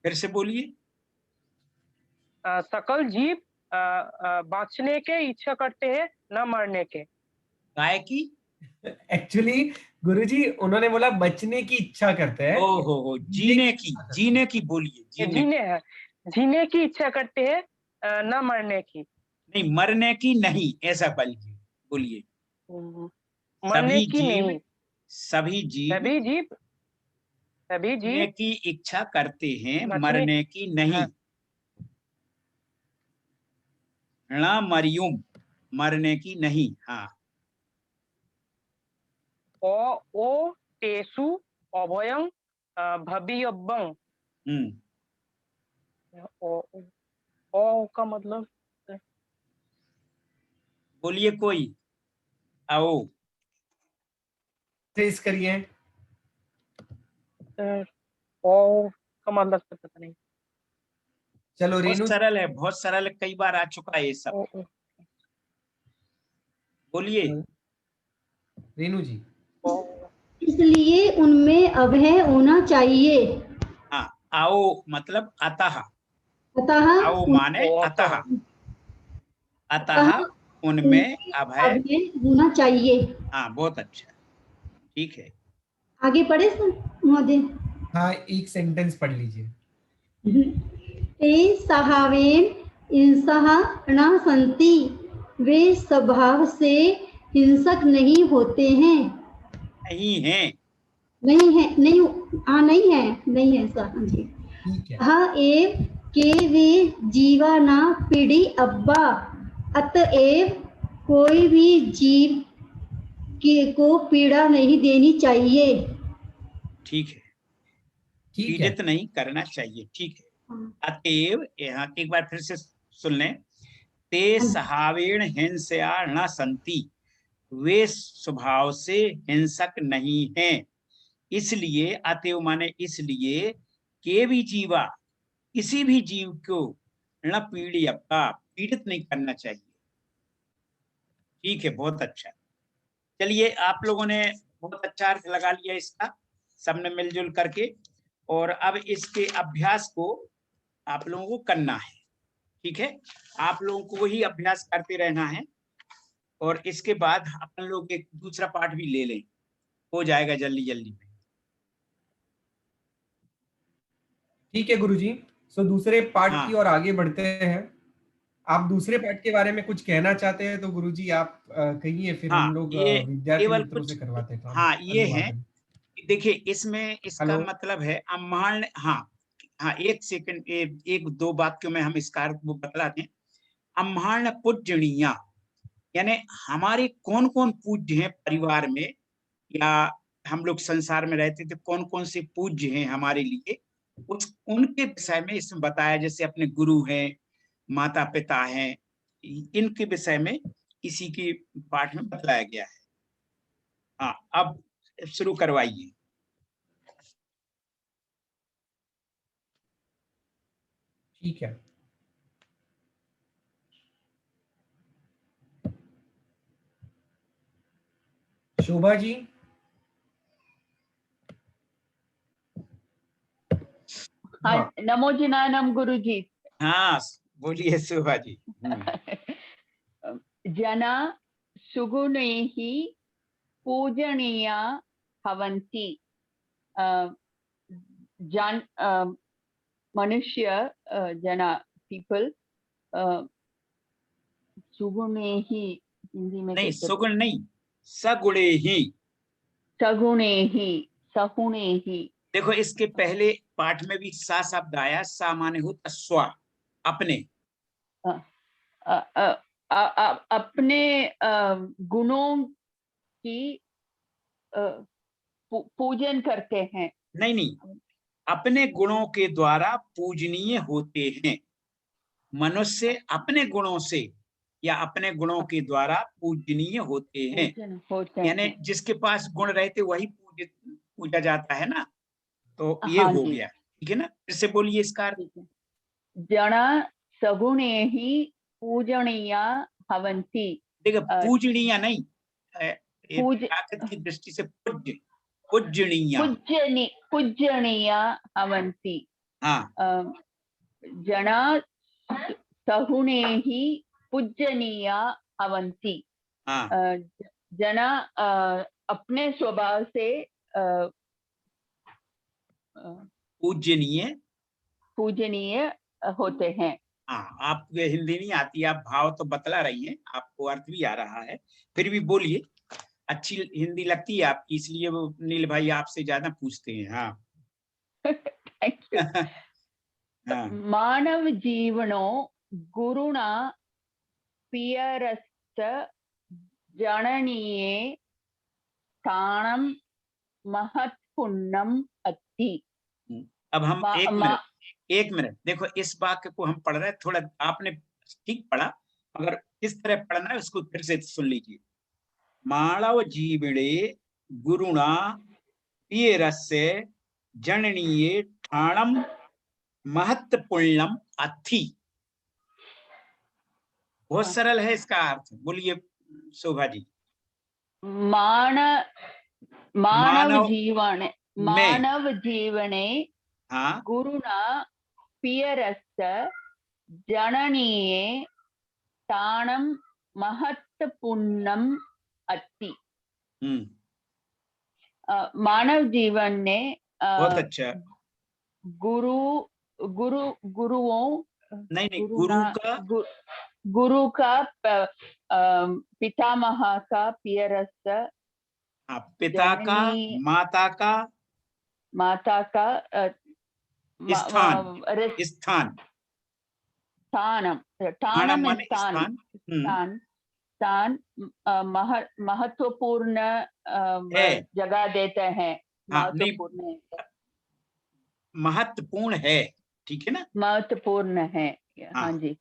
फिर से बोलिए। सकल जीव बाँचने के इच्छा करते हैं, न मरने के। काय की? एक्चुअली गुरुजी उन्होंने बोला बचने की इच्छा करते हैं। हो, जीने की बोलिए। जीने की इच्छा करते हैं, न मरने की। नहीं, मरने की नहीं, ऐसा बोलिए। मरने की नहीं। सभी जीव जीने की इच्छा करते हैं, मरने की नहीं। न मरियुम, मरने की नहीं। हाँ। ओ तेसु अभयं भवियब्बं। ओ का मतलब बोलिए कोई। आओ ट्रेस करिए। ओ का मतलब पता नहीं। चलो रेनू। बहुत सरल है, बहुत सरल है, कई बार आ चुका है ये सब। बोलिए रेनू जी। इसलिए उनमें अभय होना चाहिए। हाँ, आओ मतलब अतः। अतः आओ माने अतः। अतः उनमें अभय होना चाहिए। हाँ, बहुत अच्छा, ठीक है। आगे पढ़े महोदय। हाँ, एक सेंटेंस पढ़ लीजिए। ते सहावेन हिंसः न सन्ति, वे स्वभाव से हिंसक नहीं होते हैं। नहीं है। नहीं है, नहीं है सर जी। हाँ एव के वे जीवा ना पीढ़ी अब्बा, अतएव कोई भी जीव को पीड़ा नहीं देनी चाहिए। ठीक है, पीड़ित नहीं करना चाहिए, ठीक है। अतएव, यहाँ एक बार फिर से सुन लें। ते सहावेण हिंसया न संति, वे स्वभाव से हिंसक नहीं हैं। इसलिए, अतएव माने इसलिए, के भी जीवा, किसी भी जीव को न पीड़ित नहीं करना चाहिए। ठीक है, बहुत अच्छा। चलिए, आप लोगों ने बहुत अच्छा अर्थ लगा लिया इसका, सबने मिलजुल करके। और अब इसके अभ्यास को आप लोगों को करना है, ठीक है। आप लोगों को वही अभ्यास करते रहना है, और इसके बाद अपन लोग एक दूसरा पाठ भी ले लें, हो जाएगा जल्दी जल्दी में। ठीक है गुरुजी। सो दूसरे पार्ट की ओर आगे बढ़ते हैं। आप दूसरे पार्ट के बारे में कुछ कहना चाहते हैं तो गुरुजी आप कहिए, फिर हम लोग विद्यार्थी मित्रों से करवाते हैं काम। हाँ, ये है, देखिए इसमें इसका मतलब है अम्हान। हाँ, एक सेकंड, एक दो बात क्यों मैं हम इसका वो बतला दें। अम्हान पूजनीया, यानी हमारे कौन कौन पूज्य हैं परिवार में, या हम लोग संसार में रहते थे, कौन कौन से पूज्य हैं हमारे लिए, उनके विषय में इसमें बताया। जैसे अपने गुरु हैं, माता पिता हैं, इनके विषय में इसी के पाठ में बताया गया है। हाँ, अब शुरू करवाइए। ठीक है। शोभा जी। हाँ, नमो जिनानम गुरु जी। हाँ बोलिए शोभा जी। जना सुगुणैः पूजनीया भवन्ति। मनुष्य जना पीपल सुगुणे ही हिंदी में नहीं, सुगुण नहीं, सगुणे ही। सगुणे ही, सगुणे ही। देखो इसके पहले पाठ में भी सा शब्द आया, सा माने होता स्व, अपने। अपने गुणों की पूजन करते हैं। नहीं नहीं, अपने गुणों के द्वारा पूजनीय होते हैं। मनुष्य अपने गुणों से या अपने गुणों के द्वारा पूजनीय होते हैं। यानी जिसके पास गुण रहते वही पूजा जाता है ना, तो ये हो गया। ठीक है ना, फिर से बोलिए इसका अर्थ। जना सगुणे ही पूजनीया भवन्ति। देखो पूजनीय नहीं, की दृष्टि से पूजनीय भवन्ति। हाँ, जना सगुणे ही पूजनीया भवन्ति। जना अपने स्वभाव से पूजनीय होते हैं। हाँ, आपको हिंदी नहीं आती, आप भाव तो बतला रही हैं, आपको अर्थ भी आ रहा है, फिर भी बोलिए। अच्छी हिंदी लगती है आपकी, इसलिए वो नील भाई आपसे ज्यादा पूछते हैं। हाँ थैंक यू। मानव जीवनो गुरुणा पियरस्त जननीये स्थानं महत्पुण्यम अस्ति। अब हम एक मिनट देखो, इस वाक्य को हम पढ़ रहे हैं, थोड़ा आपने ठीक पढ़ा, अगर किस तरह पढ़ना है उसको फिर से सुन लीजिए। मानव जीवने गुरुणा पियरस्य जननीये स्थानं महत्पुण्यम अस्ति। बहुत सरल है इसका अर्थ, बोलिए शोभा जी। मानव जीवने गुरुणा पियरस्य जननीये स्थानं महत्पुण्यम अस्ति। मानव जीवन में बहुत अच्छा गुरुओं नहीं गुरु का पितामह का पियरस्य, पिता का, माता का स्थान महत्वपूर्ण जगह देते हैं। महत्वपूर्ण है, ठीक है ना, महत्वपूर्ण है। हाँ जी,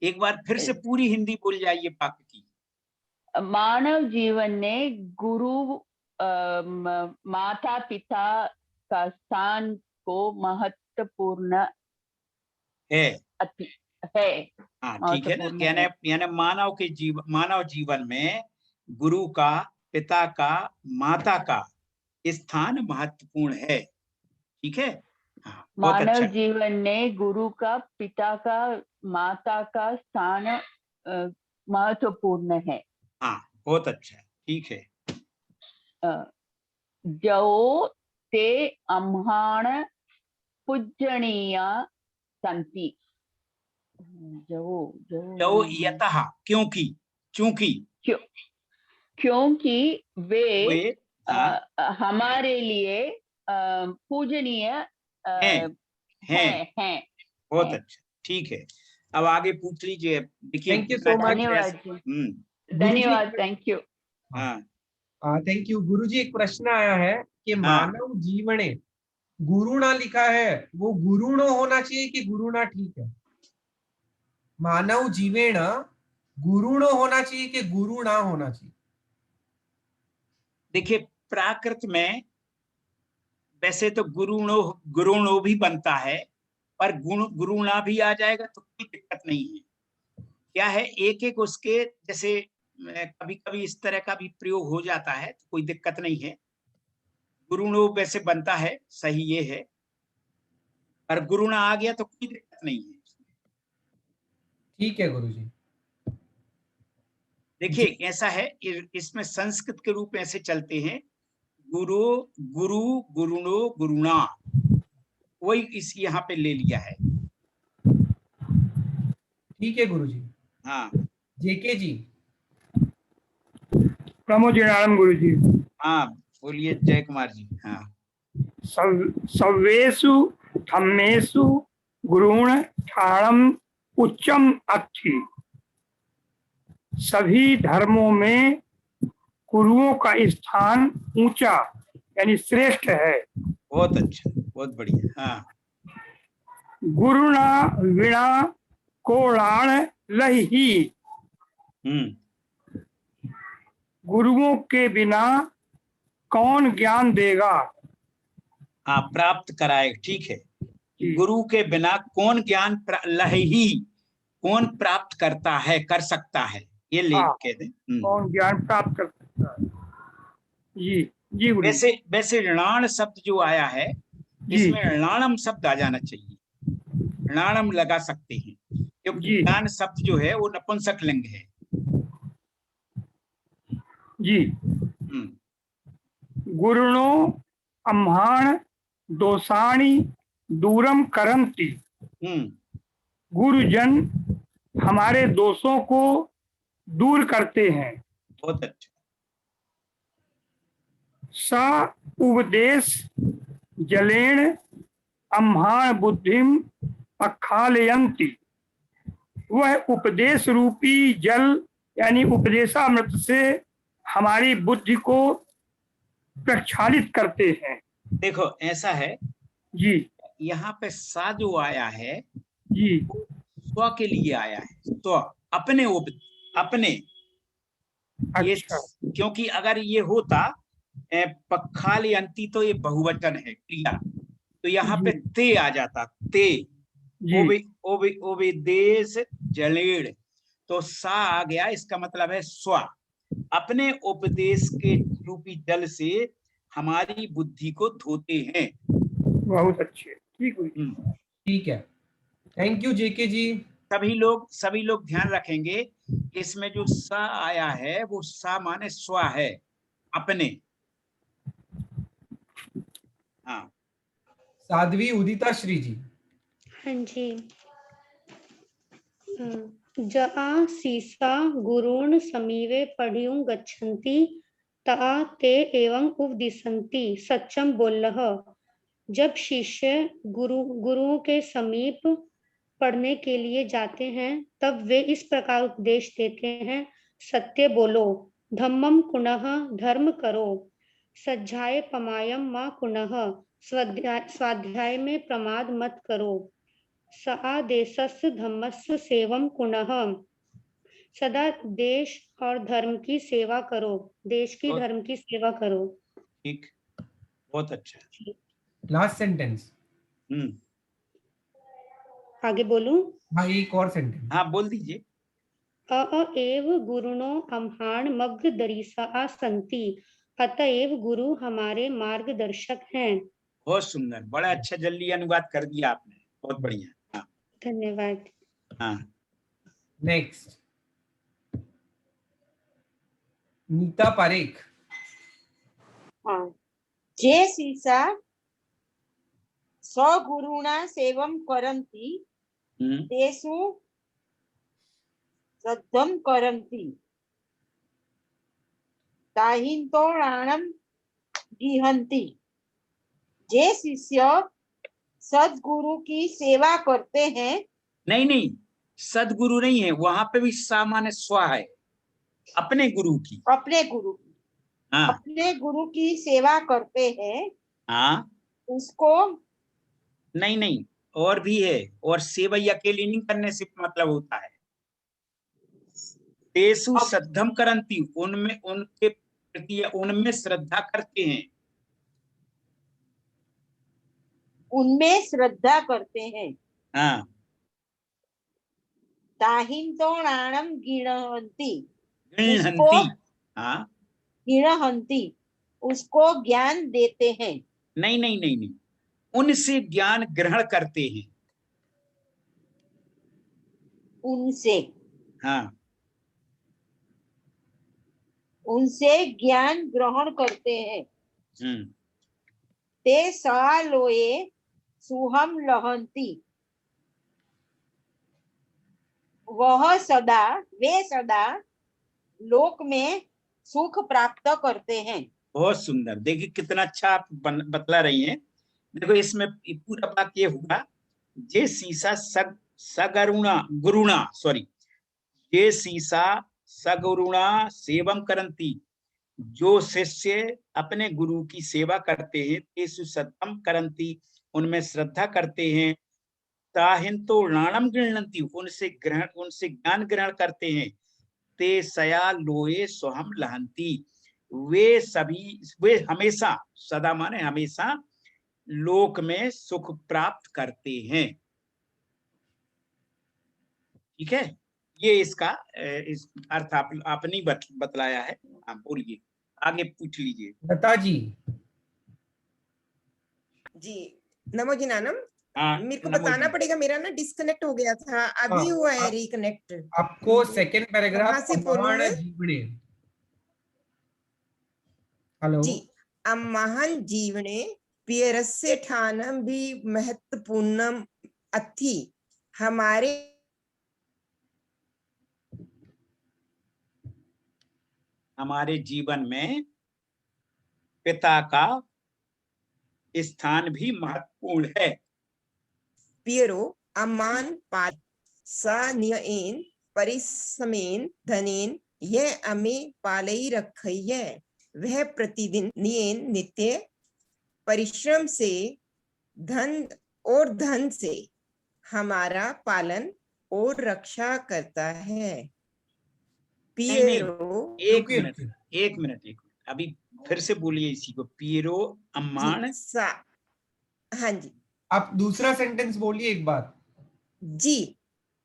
एक बार फिर से पूरी हिंदी बोल जाइए वाक्य की। मानव जीवन में गुरु माता पिता का स्थान को महत्वपूर्ण है। हाँ, ठीक है ना, यानी मानव जीवन में गुरु का, पिता का, माता का स्थान महत्वपूर्ण है। ठीक है, मानव जीवन में गुरु का, पिता का, माता का स्थान महत्वपूर्ण है। हाँ, बहुत अच्छा, ठीक है। जो ते अम्हान पूजनीया संति। जो यतः, क्योंकि वे हमारे लिए पूजनीय हैं। बहुत अच्छा, ठीक है। अब आगे पूछ लीजिए। देखिए, थैंक यू सो मच। धन्यवाद, थैंक यू। थैंक यू गुरुजी। एक प्रश्न आया है कि मानव जीवने गुरुणा लिखा है, वो गुरुणो होना चाहिए कि गुरुणा ठीक है? मानव जीवेण गुरुणो होना चाहिए कि गुरुणा होना चाहिए? देखिए, प्राकृत में वैसे तो गुरुणो भी बनता है, पर गुरुणा भी आ जाएगा तो कोई दिक्कत नहीं है। क्या है, एक एक उसके जैसे कभी कभी इस तरह का भी प्रयोग हो जाता है, तो कोई दिक्कत नहीं है। गुरुणो वैसे बनता है, सही ये है, पर गुरुणा आ गया तो कोई दिक्कत नहीं है। ठीक है गुरुजी। देखिए ऐसा है, इसमें संस्कृत के रूप ऐसे चलते हैं, गुरु, गुरु, गुरुणो, गुरुणा, वही इस यहाँ पे ले लिया है। ठीक है गुरुजी। हाँ जेके जी। प्रमोदनारायण गुरु जी। हाँ बोलिए जय कुमार जी। हाँ सर्वेषु धम्मेषु गुरुण ठाणम उच्चम अच्छी। सभी धर्मों में गुरुओं का स्थान ऊंचा यानी श्रेष्ठ है। बहुत अच्छा, बहुत बढ़िया। हाँ गुरुणा विना कोणाण लही। गुरुओं के बिना कौन ज्ञान देगा? हाँ प्राप्त कराए, ठीक है। गुरु के बिना कौन ज्ञान लही, कौन प्राप्त करता है, कर सकता है, ये ले कह दे। कौन ज्ञान प्राप्त कर सकता है। जी जी। वैसे ऋणाण शब्द जो आया है, इसमें ऋणाणम शब्द आ जाना चाहिए, ऋणाणम लगा सकते हैं, क्योंकि ज्ञान शब्द जो है वो नपुंसक लिंग है। जी। गुरुणो अम्हान दोषाणि दूरम करंती। गुरुजन हमारे दोषों को दूर करते हैं। बहुत अच्छा। सा उपदेश जलेण अम्हान बुद्धिम अखालयंती। वह उपदेश रूपी जल यानी उपदेशामृत से हमारी बुद्धि को प्रक्षालित करते हैं। देखो ऐसा है जी, यहाँ पे सा जो आया है जी, स्व के लिए आया है, स्व अपने अपने। अच्छा। ये क्योंकि अगर ये होता पखालयंती तो ये बहुवचन है क्रिया, तो यहाँ पे ते आ जाता, ते उपदेश जलेड़, तो सा आ गया, इसका मतलब है स्व, अपने उपदेश के रूपी जल से हमारी बुद्धि को धोते हैं। बहुत अच्छे, ठीक है, थैंक यू जेके जी। सभी लोग ध्यान रखेंगे, इसमें जो सा आया है वो सा माने स्व है, अपने। हाँ साध्वी उदिता श्री जी। हाँ जी। जहाँ सीसा गुरुण समीवे पढ़ियुं गच्छन्ति ता ते एवं उपदिशन्ति सच्चम बोलह। जब शिष्य गुरुओं के समीप पढ़ने के लिए जाते हैं तब वे इस प्रकार उपदेश देते हैं, सत्य बोलो, धम्मम कुणः, धर्म करो, सज्जाय पमायम मा कुणः, स्वाध्याय में प्रमाद मत करो, सआदेशस्य धम्मस्य सेवम कुणः, सदा देश और धर्म की सेवा करो, देश की धर्म की सेवा करो। ठीक, बहुत अच्छा। Last sentence. आगे बोलूं? हाँ एक और सेंटेंस। हाँ बोल दीजिए। अएव गुरुणो अम्हान मग्ध दरीसा संति, अतएव गुरु हमारे मार्गदर्शक हैं। बहुत सुंदर, बड़ा अच्छा जल्दी अनुवाद कर दिया आपने, बहुत बढ़िया। हाँ धन्यवाद। हाँ नेक्स्ट नीता पारेख। हाँ, जे सीसा स्वगुरुणा सेवम करन्ति तेषु श्रद्धम करन्ति ताहिंतो राणम गिहन्ति। जे शिष्य सदगुरु की सेवा करते हैं। नहीं, सदगुरु नहीं है, वहां पे भी सामान्य स्व है, अपने गुरु की। हाँ। अपने गुरु की सेवा करते हैं। हाँ उसको नहीं और भी है, और सेवा अकेली नहीं करने से मतलब होता है। तेसु श्रद्धम करंती, उनमें उनके प्रति उनमें श्रद्धा करते हैं। उनमें श्रद्धा करते हैं। हाँ। ताहिंतो राणम गिणवंती, गृह्णन्ति, हाँ, गृह्णन्ति, उसको ज्ञान देते हैं। नहीं नहीं नहीं नहीं, उनसे ज्ञान ग्रहण करते हैं। उनसे, हाँ, उनसे ज्ञान ग्रहण करते हैं। ते सा लोए सुहम लहंती, वे सदा लोक में सुख प्राप्त करते हैं। बहुत सुंदर, देखिए कितना अच्छा आप बतला रही हैं। देखो इसमें पूरा बात ये हुआ, जे सीसा ये सीसा सगुरुणा सेवम करंती, जो शिष्य अपने गुरु की सेवा करते हैं, तेसु सतम करंती, उनमें श्रद्धा करते हैं, ताहिंतो राणम गृह्णन्ति, उनसे ज्ञान ग्रहण करते हैं, ते सया लोए सोहम लहंती, वे हमेशा, सदा माने हमेशा, लोक में सुख प्राप्त करते हैं। ठीक है, ये इसका इस अर्थ आपने बतलाया है। हाँ बोलिए, आगे पूछ लीजिए। लता जी। जी नमो जी नानम। हाँ, मेरे को बताना पड़ेगा, मेरा ना डिस्कनेक्ट हो गया था, अभी हुआ है रिकनेक्ट। आपको सेकंड पैराग्राफ से बोलूंगा। हेलो जी, अम्महन जीवने पियरस्य ठानम भी महत्वपूर्णम अथि, हमारे जीवन में पिता का स्थान भी महत्वपूर्ण है। पियरो अम्मान पाल सा नियन परिश्रमेन धनेन यह हमें पालई रखई है, वह प्रतिदिन नियन नित्य परिश्रम से धन से हमारा पालन और रक्षा करता है। पियरो एक मिनट अभी फिर से बोलिए इसी को। पियरो अम्मान, हाँ जी, आप दूसरा सेंटेंस बोलिए एक बार। जी,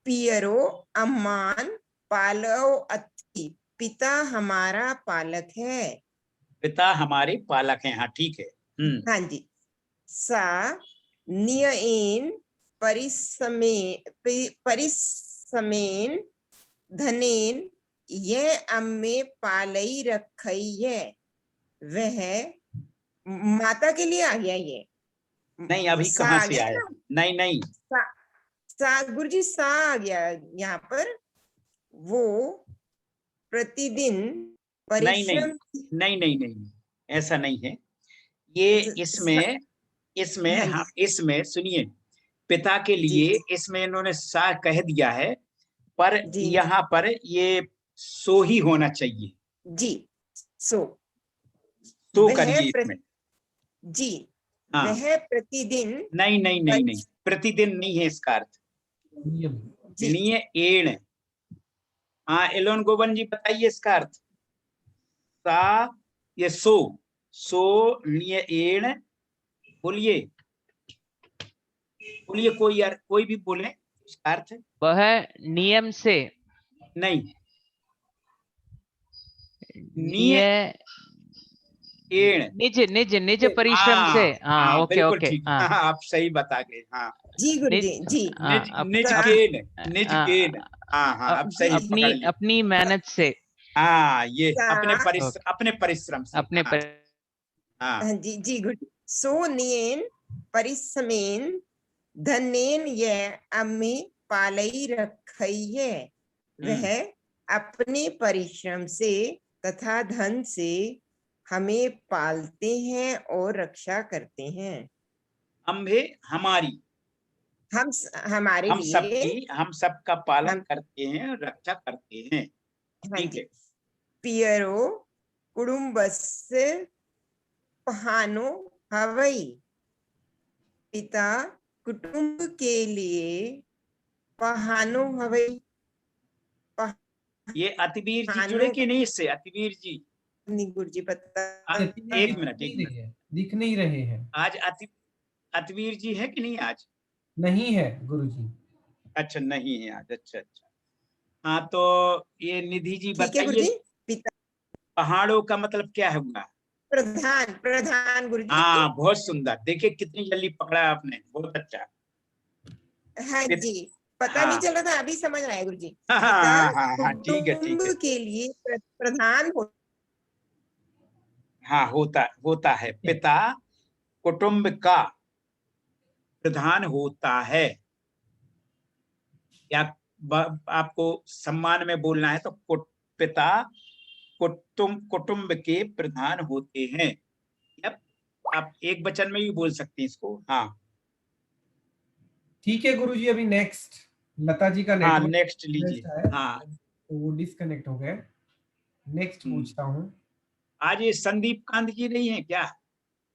पियरो अम्मान पालो अति, पिता हमारा पालक है। पिता हमारे पालक हैं, हाँ ठीक है। हाँ जी, सा नियन परिश्रमेन धनेन यह अम्मे पालई रखई है, वह माता के लिए आ गया। ये नहीं, अभी कहाँ से आया? नहीं गुरुजी सा आ गया यहाँ पर। वो प्रतिदिन परिश्रम, नहीं ऐसा नहीं है ये। इसमें हम इसमें सुनिए, पिता के लिए इसमें इन्होंने सा कह दिया है, पर यहाँ पर ये सो ही होना चाहिए। जी, सो करिए इसमें। जी, हाँ, वह प्रतिदिन, नहीं प्रतिदिन नहीं है इसका अर्थ, निय एण। हाँ एलोन गोवन जी बताइए इसका अर्थ। सा ये सो निय एण, बोलिए कोई भी बोले इसका अर्थ। वह नियम से, नहीं, निज परिश्रम से। हाँ ओके ओके, हाँ आप सही बता गए। हाँ जी गुरुजी जी, निज गेन। हाँ आप सही, अपनी मेहनत से। हाँ ये अपने परिश्रम से। हाँ जी गुरुजी। सो नियन परिश्रमेन धनेन यह अम्मी पालई रखई है, वह अपने परिश्रम से तथा धन से हमें पालते हैं और रक्षा करते हैं। हमारी, हमारे लिए, हम सबका पालन करते हैं, रक्षा करते हैं। ठीक है। पियरो कुटुंबस्य पहानो हवई, पिता कुटुंब के लिए पहानो हवई। ये अतिवीर जी जुड़े कि नहीं इससे? अतिवीर जी गुरुजी पता, एक मिनट दिख नहीं रहे हैं आज। अतिवीर जी है कि नहीं आज? नहीं है गुरुजी। अच्छा नहीं है आज, अच्छा। हाँ तो ये निधि जी ठीक है बताइए, गुरुजी। पिता पहाड़ों का मतलब क्या होगा? प्रधान, प्रधान गुरुजी। हाँ बहुत सुंदर, देखिए कितनी जल्दी पकड़ा आपने, बहुत अच्छा। हाँ जी, पता हाँ नहीं चल रहा था, अभी समझ रहा है गुरुजी। हाँ पिता हाँ ठीक है ठीक कुटुंब है। के लिए प्रधान हो। हाँ होता है, पिता कुटुंब का प्रधान होता है। या आपको सम्मान में बोलना है तो पिता कुटुंब के प्रधान होते हैं। या आप एक वचन में भी बोल सकते हैं इसको। हाँ ठीक है गुरुजी, अभी नेक्स्ट लता जी का हाँ नेटवर्क नेक्स्ट लीजिए। हाँ तो वो डिस्कनेक्ट हो गए। नेक्स्ट पूछता हूँ। आज ये संदीप कांत जी नहीं है क्या?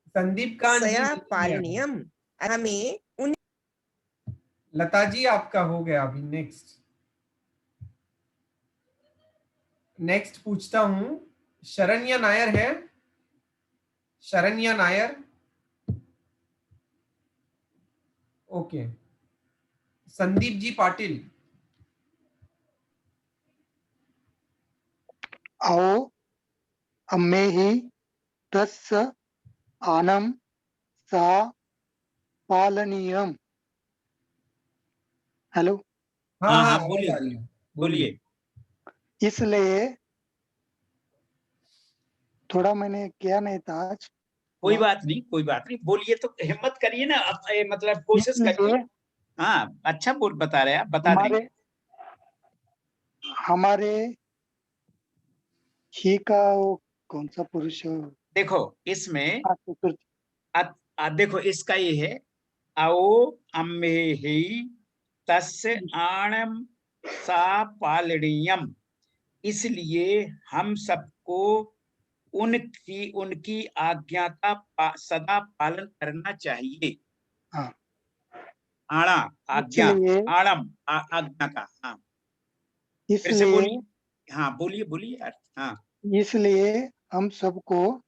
संदीप कांत जी सया नहीं है। पालनियम हमें उन। लता जी आपका हो गया अभी। नेक्स्ट पूछता हूँ। शरण्या नायर है? शरण्या नायर? ओके। संदीप जी पाटिल? आओ अम्मे ही तस्य आनम सा पालनीयम। हेलो। हाँ हाँ हाँ, हाँ आवाज बोलिए आ रही है, बोलिए। इसलिए थोड़ा मैंने किया नहीं था आज। कोई बात नहीं बोलिए, तो हिम्मत करिए ना, मतलब कोशिश करिए। हाँ अच्छा बता रहे हैं आप, बता देंगे। हमारे ही का वो कौन सा पुरुष है? देखो इसमें देखो इसका ये है, आओ अम्मे ही तस्य आणम सा पालनीयम। इसलिए हम सबको उनकी आज्ञा का सदा पालन करना चाहिए। हाँ। आणा आज्ञा, आणम आज्ञा का। हाँ फिर से बोलिए। हाँ बोलिए यार। हाँ इसलिए हम सबको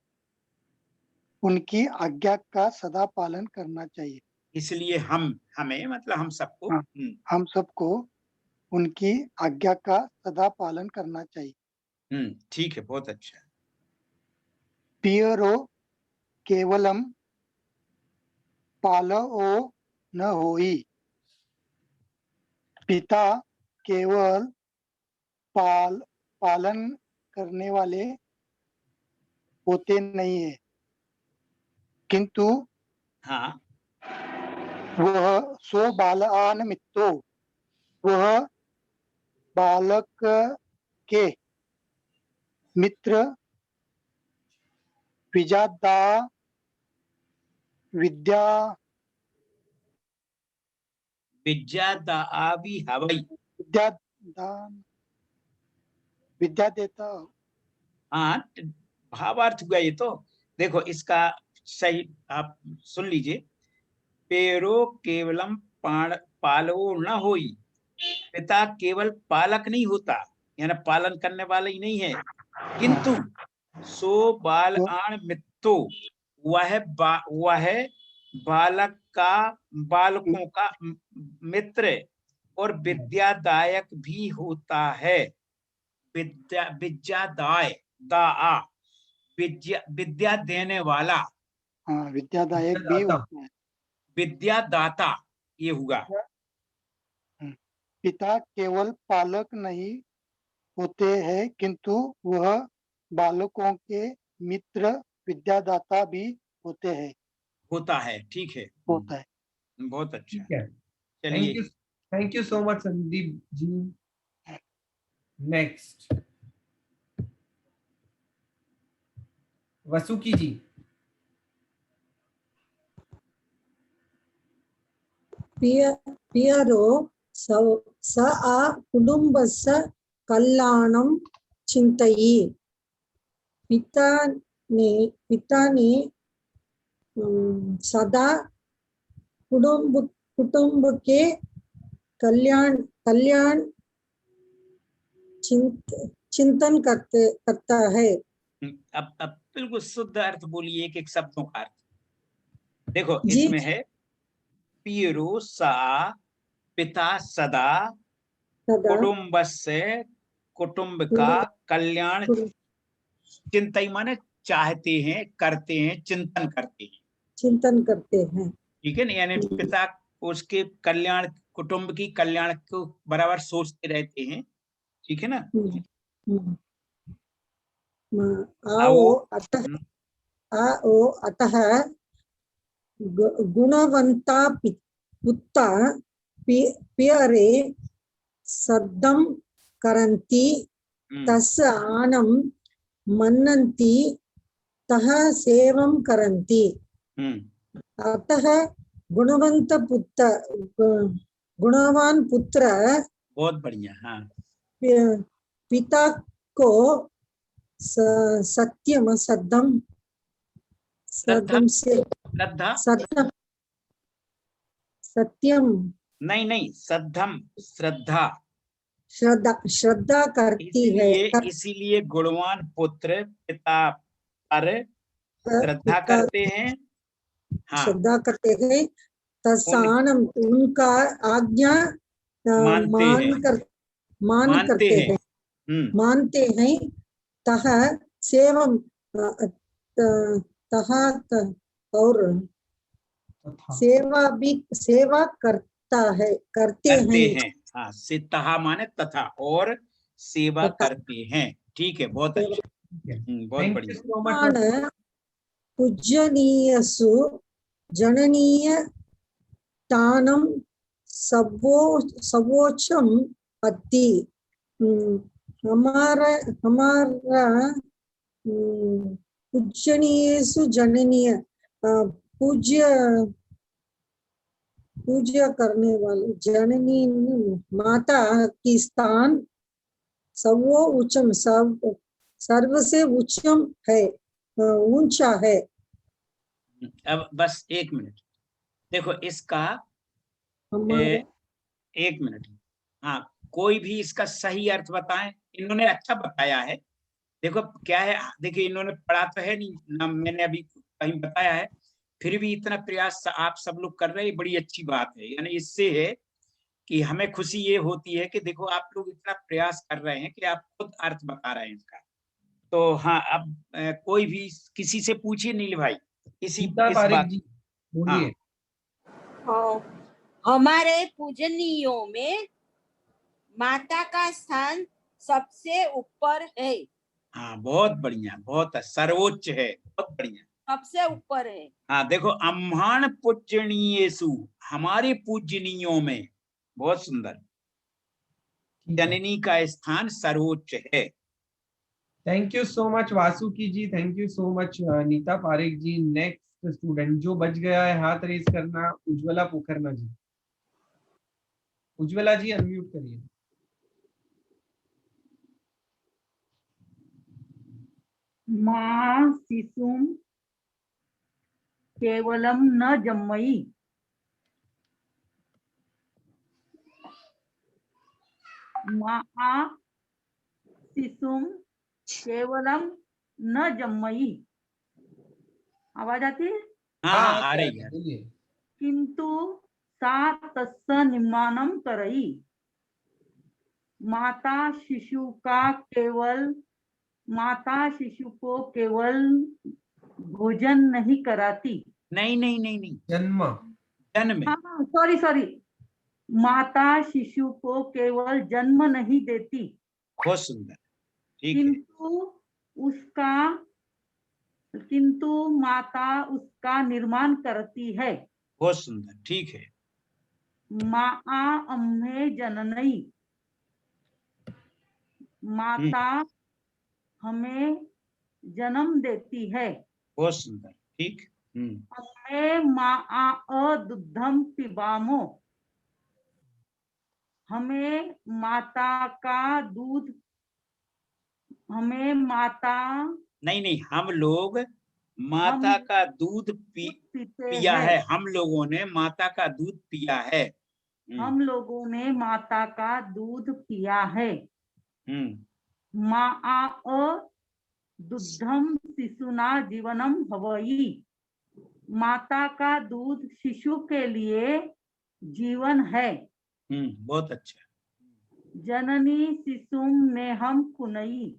उनकी आज्ञा का सदा पालन करना चाहिए। इसलिए हमें मतलब हम सबको। हाँ, हम सबको उनकी आज्ञा का सदा पालन करना चाहिए। ठीक है, बहुत अच्छा। पियरो केवलम पालओ न होई। पिता केवल पालन करने वाले होते नहीं है, किंतु हाँ वह सो बालान मित्रो, वह बालक के मित्र विद्या देता। हाँ भावार्थ हुआ ये तो। देखो इसका सही आप सुन लीजिए। पेरो केवलम पालो न होई। पिता केवल पालक नहीं होता, यानी पालन करने वाला ही नहीं है, किंतु सो बाल आण मित्रो, वह बालकों का मित्र और विद्यादायक भी होता है। विद्या देने वाला। हाँ, विद्यादायक भी होता है। विद्यादाता ये हुआ। पिता केवल पालक नहीं होते हैं, किंतु वह बालकों के मित्र विद्यादाता भी होते हैं। होता है, ठीक है, होता है। बहुत अच्छा। ठीक है, चलिए thank you so much Sandeep ji. Next Vasuki ji. पियरो स आ कुटुम्बस्य कल्याणं चिन्तयि। पिता ने सदा कुटुंब के कल्याण चिंतन करता है। अब बिल्कुल शुद्ध अर्थ बोलिए, एक शब्दों का अर्थ। देखो इसमें है पियरो सा, पिता सदा कुटुम्बस्य कुटुंब का कल्याण चिंतई माने चाहते हैं, करते हैं, चिंतन करते हैं, चिंतन करते हैं। ठीक है ना, यानी पिता उसके कल्याण, कुटुंब की कल्याण को बराबर सोचते रहते हैं, ठीक है ना। अतः गुणवंता पुत्ता प्यरे सद्धम करन्ति तस्य आनम मन्नन्ति तह सेवम करन्ति। अतः गुणवान पुत्र बहुत बढ़िया, हाँ, पिता को सत्यम सद्धम सद्धम से सत्यम सत्यम नहीं सद्धम श्रद्धा श्रद्धा करती है। इसीलिए गुणवान पुत्र पिता पर श्रद्धा करते हैं, हाँ, श्रद्धा करते हैं, तसानम उनका आज्ञा मानते हैं, तह सेवम तह और सेवा करते हैं। हाँ, से तहा माने तथा, और सेवा करते हैं, ठीक है, बहुत अच्छा, बहुत बढ़िया। पूजनीयसु जननीय तानम सर्वोच्चम अति। हमारा पूजनीयसु जननीय पूज्य करने वाले जननी माता की स्थान सर्वोच्चम सर्व से उच्चम है, ऊंचा है। अब बस एक मिनट देखो इसका, एक मिनट, हाँ, कोई भी इसका सही अर्थ बताएं। इन्होंने अच्छा बताया है, देखो क्या है, देखिए इन्होंने पढ़ा तो है नहीं ना, मैंने अभी कहीं बताया है, फिर भी इतना प्रयास आप सब लोग कर रहे हैं, बड़ी अच्छी बात है। यानी इससे है कि हमें खुशी ये होती है कि देखो आप लोग इतना प्रयास कर रहे हैं कि आप खुद अर्थ बता रहे हैं इसका। तो हाँ, अब कोई भी किसी से पूछिए नील भाई, इस बात जी, हाँ। हमारे पूजनीयों में माता का स्थान सबसे ऊपर है। हाँ, बहुत बढ़िया, बहुत सर्वोच्च है, बहुत बढ़िया, सबसे ऊपर है। हाँ, देखो अम्हान पूजनीयेषु, हमारे पूजनीयों में, बहुत सुंदर, जननी का स्थान सर्वोच्च है। Thank you so much Vasuki ji, thank you so much Neeta Parekh ji. Next student जो बच गया है हाथ रेज करना, उज्ज्वला पोखरना जी। उज्ज्वला जी अनम्यूट करिए। मां शिशुम केवलम न जन्मयि। मां शिशुम केवलम न जन्मयि। आवाज आती है? हाँ, आ रही है। किंतु सा तस्य निर्माणम करई। माता शिशु को केवल भोजन नहीं कराती। नहीं, जन्म, हाँ, सॉरी, माता शिशु को केवल जन्म नहीं देती, बहुत सुंदर, ठीक है, किंतु माता उसका निर्माण करती है, बहुत सुंदर, ठीक है। माँ अम्मे जननई, माता हमें जन्म देती है, बहुत सुंदर, ठीक। अम्मे माँ दुग्धम पिबामो, हमें माता का दूध, हमें माता नहीं, हम लोग माता का दूध पिया है, हम लोगों ने माता का दूध पिया है, हम लोगों ने माता का दूध पिया है। माँ दुग्धम शिशुना जीवनम भवई, माता का दूध शिशु के लिए जीवन है। बहुत अच्छा। जननी शिशुम नेहम कुनई,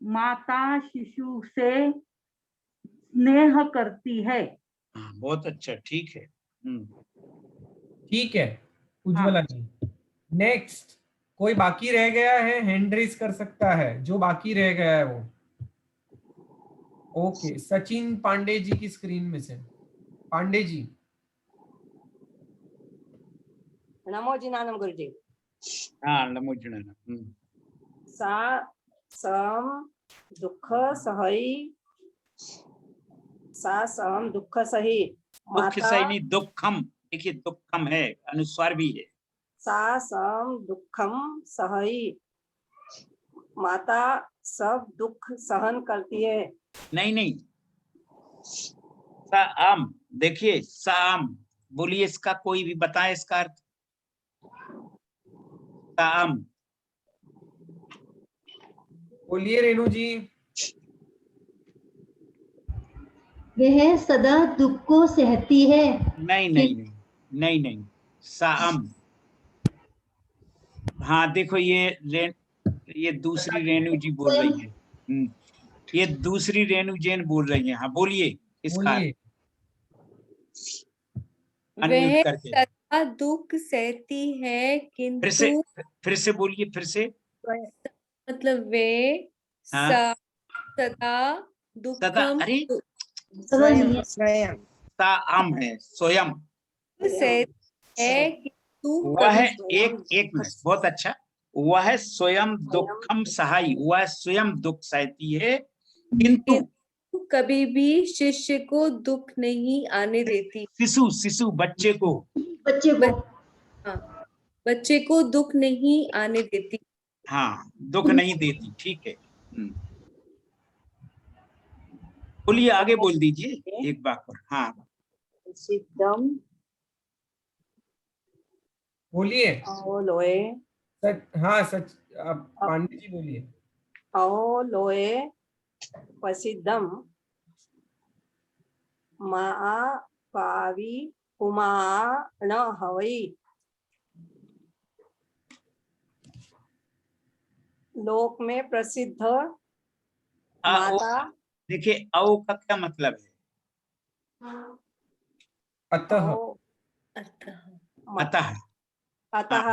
माता शिशु से स्नेह करती है। बहुत अच्छा, ठीक है। ठीक है उज्ज्वला जी। नेक्स्ट कोई बाकी रह गया है, हैंड रेज कर सकता है जो बाकी रह गया है वो। ओके, सचिन पांडे जी की स्क्रीन में से। पांडे जी। नमो जी नानम गुरु जी। हाँ, नमो जी नानम। सा सम दुख सही, सा सम दुख सही, दुख सही नहीं, दुखम। देखिए दुखम है, अनुस्वार भी है। सा सम दुखम सही, माता सब दुख सहन करती है। नहीं नहीं, साम, देखिए साम बोलिए, इसका कोई भी बताए इसका अर्थ। साम बोलिए रेणु जी। वह सदा दुख को सहती है। नहीं नहीं नहीं नहीं नहीं, साम। हाँ देखो, ये दूसरी रेणु जी बोल रही है। ये दूसरी रेणु जैन बोल रही है। हाँ बोलिए इसका। वह सदा दुख सहती है किंतु, फिर से बोलिए, फिर से। मतलब वे सदा दुखम, अरे स्वयं साम है, स्वयं है किंतु वह एक मिनट, बहुत अच्छा। वह स्वयं दुखम सहाई, वह स्वयं दुख सहती है किंतु कभी भी शिष्य को दुख नहीं आने देती। शिशु बच्चे को बच्चे को दुख नहीं आने देती। हाँ, दुख नहीं देती, ठीक है। बोलिए, आगे बोल दीजिए एक बार पर। हाँ सिद्धम, बोलिए। लोए, हाँ सच, पांडे जी बोलिए। लोए प्रसिद्धम, मा पावी कुमा न हवई, लोक में प्रसिद्ध माता। देखिए औ का क्या मतलब है? अतः। अतः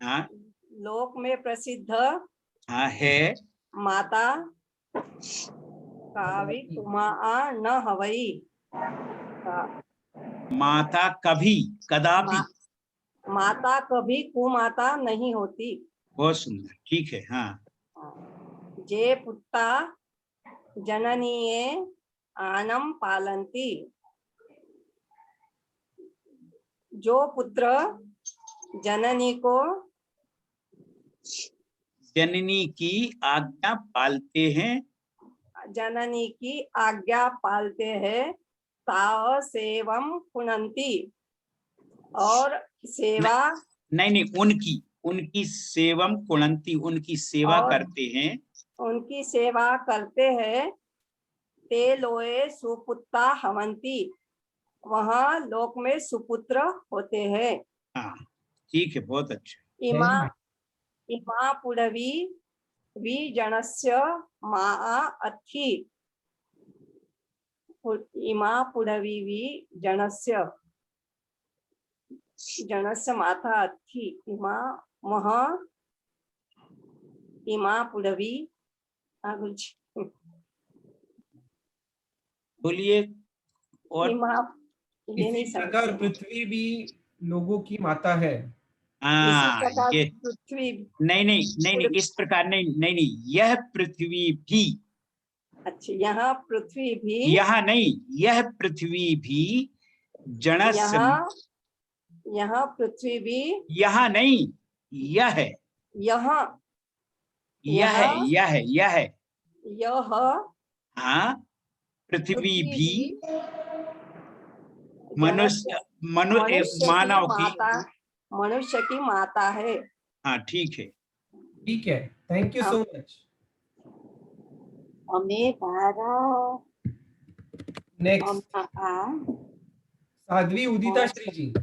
हाँ, लोक में प्रसिद्ध है माता कावी कुमा न हवई, माता कभी कदापि, माता कभी कुमाता नहीं होती। बहुत सुंदर, ठीक है। हाँ, जे पुत्ता जननीये आनम पालंती, जो पुत्र जननी की आज्ञा पालते हैं, जननी की आज्ञा पालते हैं, ताव सेवम पुनंती, और सेवा नहीं उनकी सेवम कुणंती, उनकी सेवा करते हैं, उनकी सेवा करते हैं। ते लोए सुपुत्ता हवंती, वहाँ लोक में सुपुत्र होते हैं। हाँ ठीक है, बहुत अच्छा। इमा पुरवी वि जनस्य मा अथि, इमा पुरवी वि जनस्य माता अथि, इमा पुरवी। बोलिए। और इसी प्रकार पृथ्वी भी लोगों की माता है। ये पृथ्वी नहीं, इस प्रकार नहीं, यह पृथ्वी भी। अच्छा, यहाँ पृथ्वी भी, यहाँ नहीं, यह पृथ्वी भी जनस्य, यहाँ पृथ्वी भी, यहाँ नहीं, यह हाँ, पृथ्वी भी मनुष्य मानव की, मनुष्य की माता है। हाँ ठीक है, ठीक है, thank you so much. Next Sadhvi Udita Shri ji.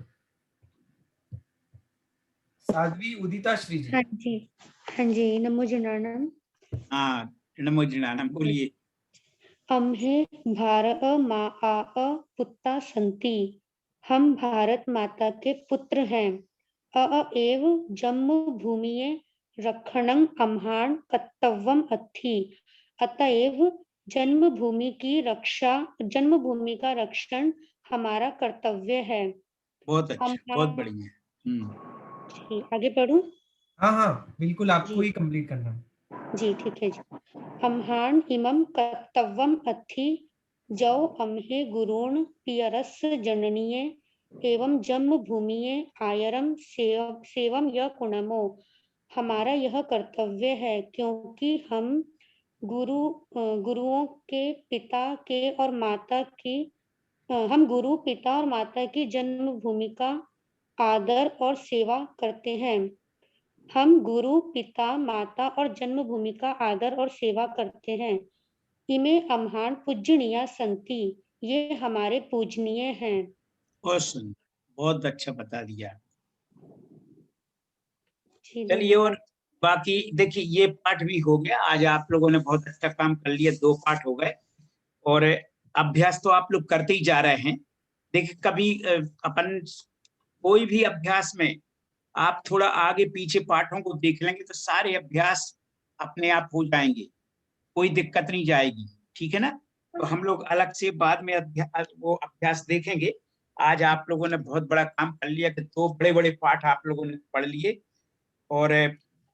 Sadhvi Udita Shri ji. हाँ जी, नमो जनार्दन। हाँ, नमो जनार्दन, बोलिए। अम्हे भारत माँ पुत्ता संति, हम भारत माता के पुत्र हैं। एव जन्मभूमिये रक्षणं अम्हान कर्तव्यम अच्छी, अतएव जन्मभूमि का रक्षण हमारा कर्तव्य है। बहुत अच्छा, बहुत बढ़िया। आगे पढ़ूं? हाँ हाँ बिल्कुल, आपको ही कंप्लीट करना है जी। ठीक है जी। अम्हान इमं कर्तव्यम अच्छी, जौ अम्हे गुरुण पियरस जननीये एवं जन्मभूमिये आयरम सेवम यह कुणमो। हमारा यह कर्तव्य है क्योंकि हम गुरुओं के पिता के और माता की हम गुरु पिता और माता की जन्मभूमि का आदर और सेवा करते हैं। हम गुरु पिता माता और जन्मभूमि का आदर और सेवा करते हैं। इमे अम्हान पूजनीय संति, ये हमारे पूजनीय हैं। बहुत अच्छा बता दिया। चलिए, और बाकी देखिए, ये पाठ भी हो गया। आज आप लोगों ने बहुत अच्छा काम कर लिया, 2 पाठ हो गए। और अभ्यास तो आप लोग करते ही जा रहे हैं। देखिए, कभी अपन कोई भी अभ्यास में आप थोड़ा आगे पीछे पाठों को देख लेंगे तो सारे अभ्यास अपने आप हो जाएंगे, कोई दिक्कत नहीं जाएगी। ठीक है ना? तो हम लोग अलग से बाद में वो अभ्यास देखेंगे। आज आप लोगों ने बहुत बड़ा काम कर लिया कि 2 बड़े-बड़े पाठ आप लोगों ने पढ़ लिए और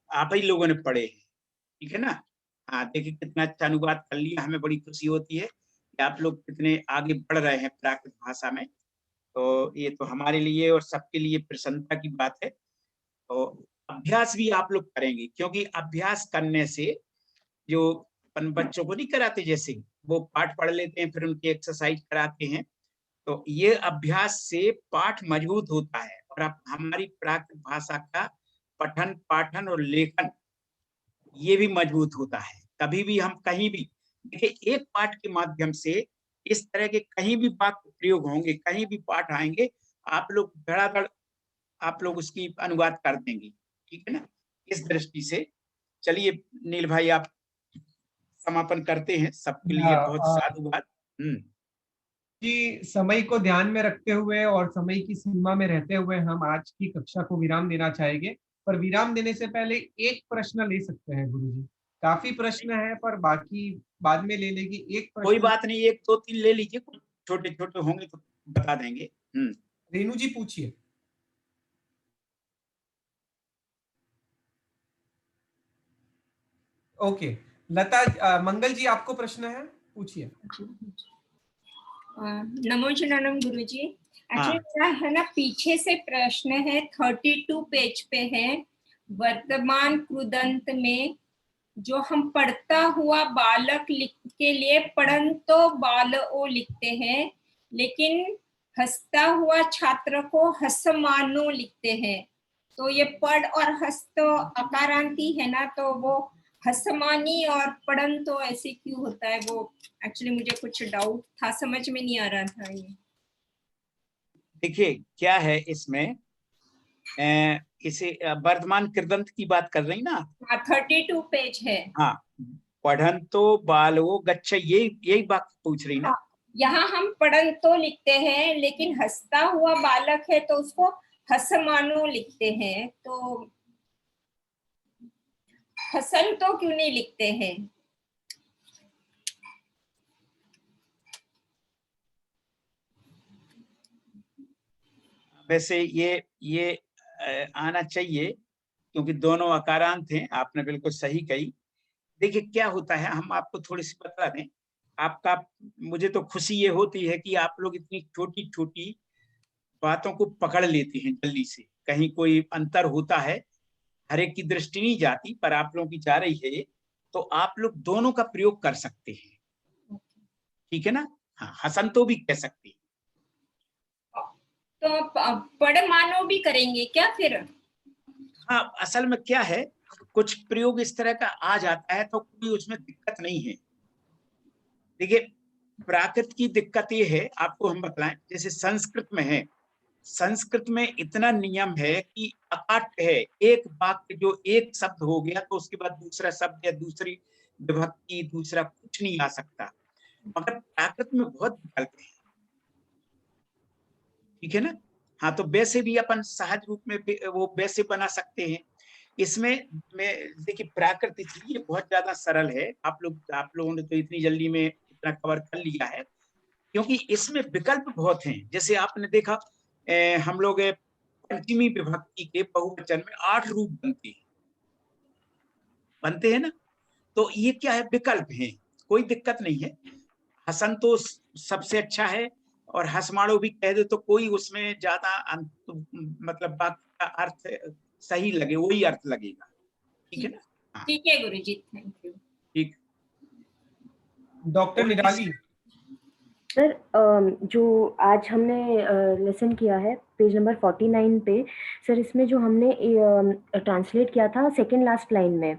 आप ही लोगों ने पढ़े। ठीक है ना? हाँ, देखिए कितना अच्छा अनुवाद कर लिया। हमें बड़ी खुशी होती है कि आप लोग कितने आगे बढ़ रहे हैं प्राकृत भाषा में। तो ये तो हमारे लिए और सबके लिए प्रसन्नता की बात है। तो अभ्यास भी आप लोग करेंगे, क्योंकि अभ्यास करने से जो अपन बच्चों को नहीं कराते, जैसे वो पाठ पढ़ लेते हैं फिर उनकी एक्सरसाइज कराते हैं, तो ये अभ्यास से पाठ मजबूत होता है और अब हमारी प्राकृत भाषा का पठन पाठन और लेखन ये भी मजबूत होता है। कभी भी हम कहीं भी देखिए, एक पाठ के माध्यम से इस तरह के कहीं भी वाक्य प्रयोग होंगे, कहीं भी पाठ आएंगे, आप लोग धड़ाधड़ आप लोग उसकी अनुवाद कर देंगे। ठीक है ना? इस दृष्टि से चलिए नील भाई, आप समापन करते हैं। सबके लिए बहुत साधुवाद। कि समय को ध्यान में रखते हुए और समय की सीमा में रहते हुए हम आज की कक्षा को विराम देना चाहेंगे। पर विराम देने से पहले एक प्रश्न ले सकते हैं गुरुजी? काफी प्रश्न है पर बाकी बाद में ले लेंगे। एक प्रश्न, कोई बात नहीं, 1 2 3 ले लीजिए, कुछ छोटे छोटे होंगे तो बता देंगे। रेणु जी पूछिए। ओके, लता मंगल जी आपको प्रश्न है, पूछिए। नमो जनार्दन गुरु जी। एक्चुअली है ना, पीछे से प्रश्न है, 32 पेज पे है। वर्तमान कृदंत में जो हम पढ़ता हुआ बालक के लिए पढ़ंतो बालओ लिखते हैं, लेकिन हंसता हुआ छात्र को हसमानो लिखते हैं। तो ये पढ़ और हंस तो अकारांती है ना, तो वो हसमानी और पढ़न तो ऐसे क्यों होता है? वो एक्चुअली मुझे कुछ डाउट था, समझ में नहीं आ रहा था ये। देखिए क्या है इसमें, इसे वर्तमान कृदंत की बात कर रही ना? 32 पेज है। हाँ, पढ़न तो बालो गच्छ, यही बात पूछ रही ना? यहाँ हम पढ़न तो लिखते हैं, लेकिन हंसता हुआ बालक है तो उसको हसमानो लिखते हैं, तो हसन तो क्यों नहीं लिखते हैं? वैसे ये आना चाहिए, क्योंकि दोनों अकारांत हैं। आपने बिल्कुल सही कही। देखिए क्या होता है, हम आपको थोड़ी सी बता दें। आपका मुझे तो खुशी ये होती है कि आप लोग इतनी छोटी छोटी बातों को पकड़ लेते हैं जल्दी से। कहीं कोई अंतर होता है, हर एक की दृष्टि नहीं जाती, पर आप लोगों की जा रही है, तो आप लोग दोनों का प्रयोग कर सकते हैं। ठीक है ना? हाँ, हसन तो भी कह सकते हैं। तो पढ़ मानो भी करेंगे क्या फिर? हाँ, असल में क्या है, कुछ प्रयोग इस तरह का आ जाता है तो कोई उसमें दिक्कत नहीं है। देखिए, प्राकृत की दिक्कत ये है, आपको हम बताएं, जैसे संस्कृत में है संस्कृत में इतना नियम है कि अकाट है, एक वाक्य जो एक शब्द हो गया तो उसके बाद दूसरा शब्द या दूसरी विभक्ति दूसरा कुछ नहीं आ सकता, मगर प्राकृत में बहुत विकल्प है, ठीक है ना। हाँ, तो वैसे भी अपन सहज रूप में वो वैसे बना सकते हैं। इसमें मैं देखिए प्राकृत इसलिए बहुत ज्यादा सरल है, आप लोगों ने तो इतनी जल्दी में इतना कवर कर लिया है, क्योंकि इसमें विकल्प बहुत हैं। जैसे आपने देखा हम लोग पंचमी विभक्ति के बहुवचन में 8 रूप बनते हैं ना, तो ये क्या है, विकल्प है, कोई दिक्कत नहीं है। हसन तो सबसे अच्छा है, और हसमाड़ो भी कह दे तो कोई उसमें ज्यादा मतलब बात का अर्थ सही लगे, वही अर्थ लगेगा, ठीक है ना। ठीक है गुरुजी, थैंक यू। ठीक, डॉक्टर निराली। सर, जो आज हमने लेसन किया है पेज नंबर 49 पे, सर इसमें जो हमने ट्रांसलेट किया था सेकंड लास्ट लाइन में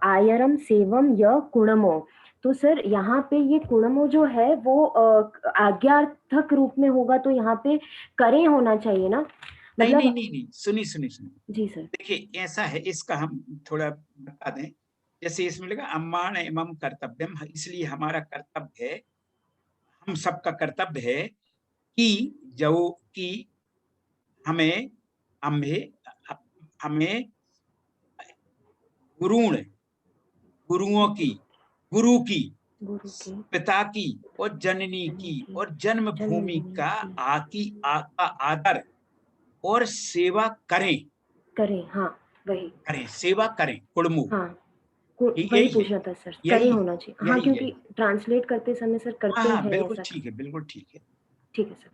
आयरम सेवम य कुणमो, तो सर यहाँ पे ये कुणमो जो है वो आज्ञार्थक रूप में होगा, तो यहाँ पे करें होना चाहिए ना, मतलब नहीं, सुनी जी सर। देखिए ऐसा है, इसका हम थोड़ा बता दें। जैसे इसमें लगा अम्माण एवं कर्तव्यम, इसलिए हमारा कर्तव्य है, हम सबका कर्तव्य है कि जो कि हमें गुरुओं की, गुरु की, पिता की और जननी की और जन्मभूमि का आदर और सेवा करें। हाँ वही करें, सेवा करें, कुड़मु। हाँ, वही पूछना था सर, करें होना चाहिए। हाँ, क्योंकि ट्रांसलेट करते समय सर करते हैं। बिल्कुल ठीक है, बिल्कुल ठीक है। ठीक है sir,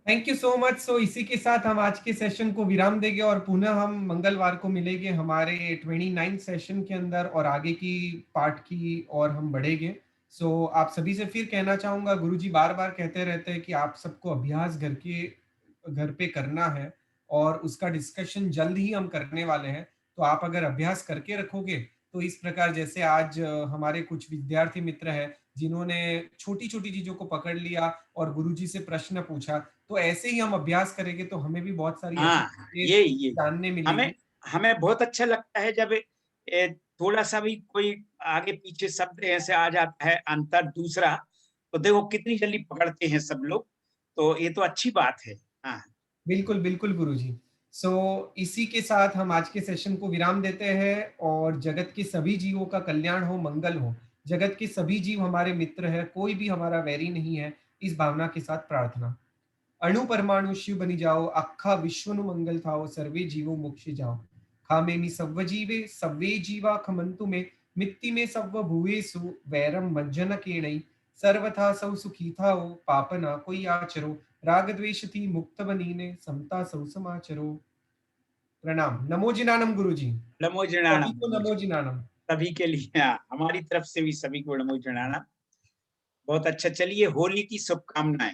thank you so much. So इसी के साथ हम आज के सेशन को विराम देंगे और पुनः हम मंगलवार को मिलेंगे हमारे 29 सेशन के अंदर और आगे की पार्ट की और हम बढ़ेंगे। सो आप सभी से फिर कहना चाहूंगा, गुरुजी बार बार कहते रहते हैं कि आप सबको अभ्यास घर पे करना है और उसका डिस्कशन जल्द ही हम करने वाले हैं। तो आप अगर अभ्यास करके रखोगे तो इस प्रकार, जैसे आज हमारे कुछ विद्यार्थी मित्र हैं जिन्होंने छोटी छोटी चीजों को पकड़ लिया और गुरुजी से प्रश्न पूछा, तो ऐसे ही हम अभ्यास करेंगे तो हमें भी बहुत सारी ये जानने मिलेगी। हमें बहुत अच्छा लगता है जब थोड़ा सा भी कोई आगे पीछे शब्द ऐसे आ जाता है अंतर दूसरा, तो देखो कितनी जल्दी पकड़ते हैं सब लोग, तो ये तो अच्छी बात है। हाँ बिल्कुल बिल्कुल गुरुजी। सो इसी के साथ हम आज के सेशन को विराम देते हैं और जगत के सभी जीवों का कल्याण हो, मंगल हो। जगत के सभी जीव हमारे मित्र है, कोई भी हमारा वैरी नहीं है, इस भावना के साथ प्रार्थना। अणु परमाणु शिव बनी जाओ, अखा विश्व नु मंगल थाओ, सर्वे जीवो मोक्ष जाओ। खामेमि सव्व जीवे सव्वे जीवा खमंतु में, मित्ति में सव्व भुवेसु वैरम मज्जन केणई। सर्वथा सौ सुखी थाओ, पाप ना कोई आचरो, राग द्वेष थी मुक्त बनीने, समता सौ समाचरो। प्रणाम। नमो जिनानम गुरुजी। नमो जिनानम। नमो जिनानम सभी के लिए, हमारी तरफ से भी सभी को नमो जिनानम। बहुत अच्छा, चलिए होली की शुभकामनाएं।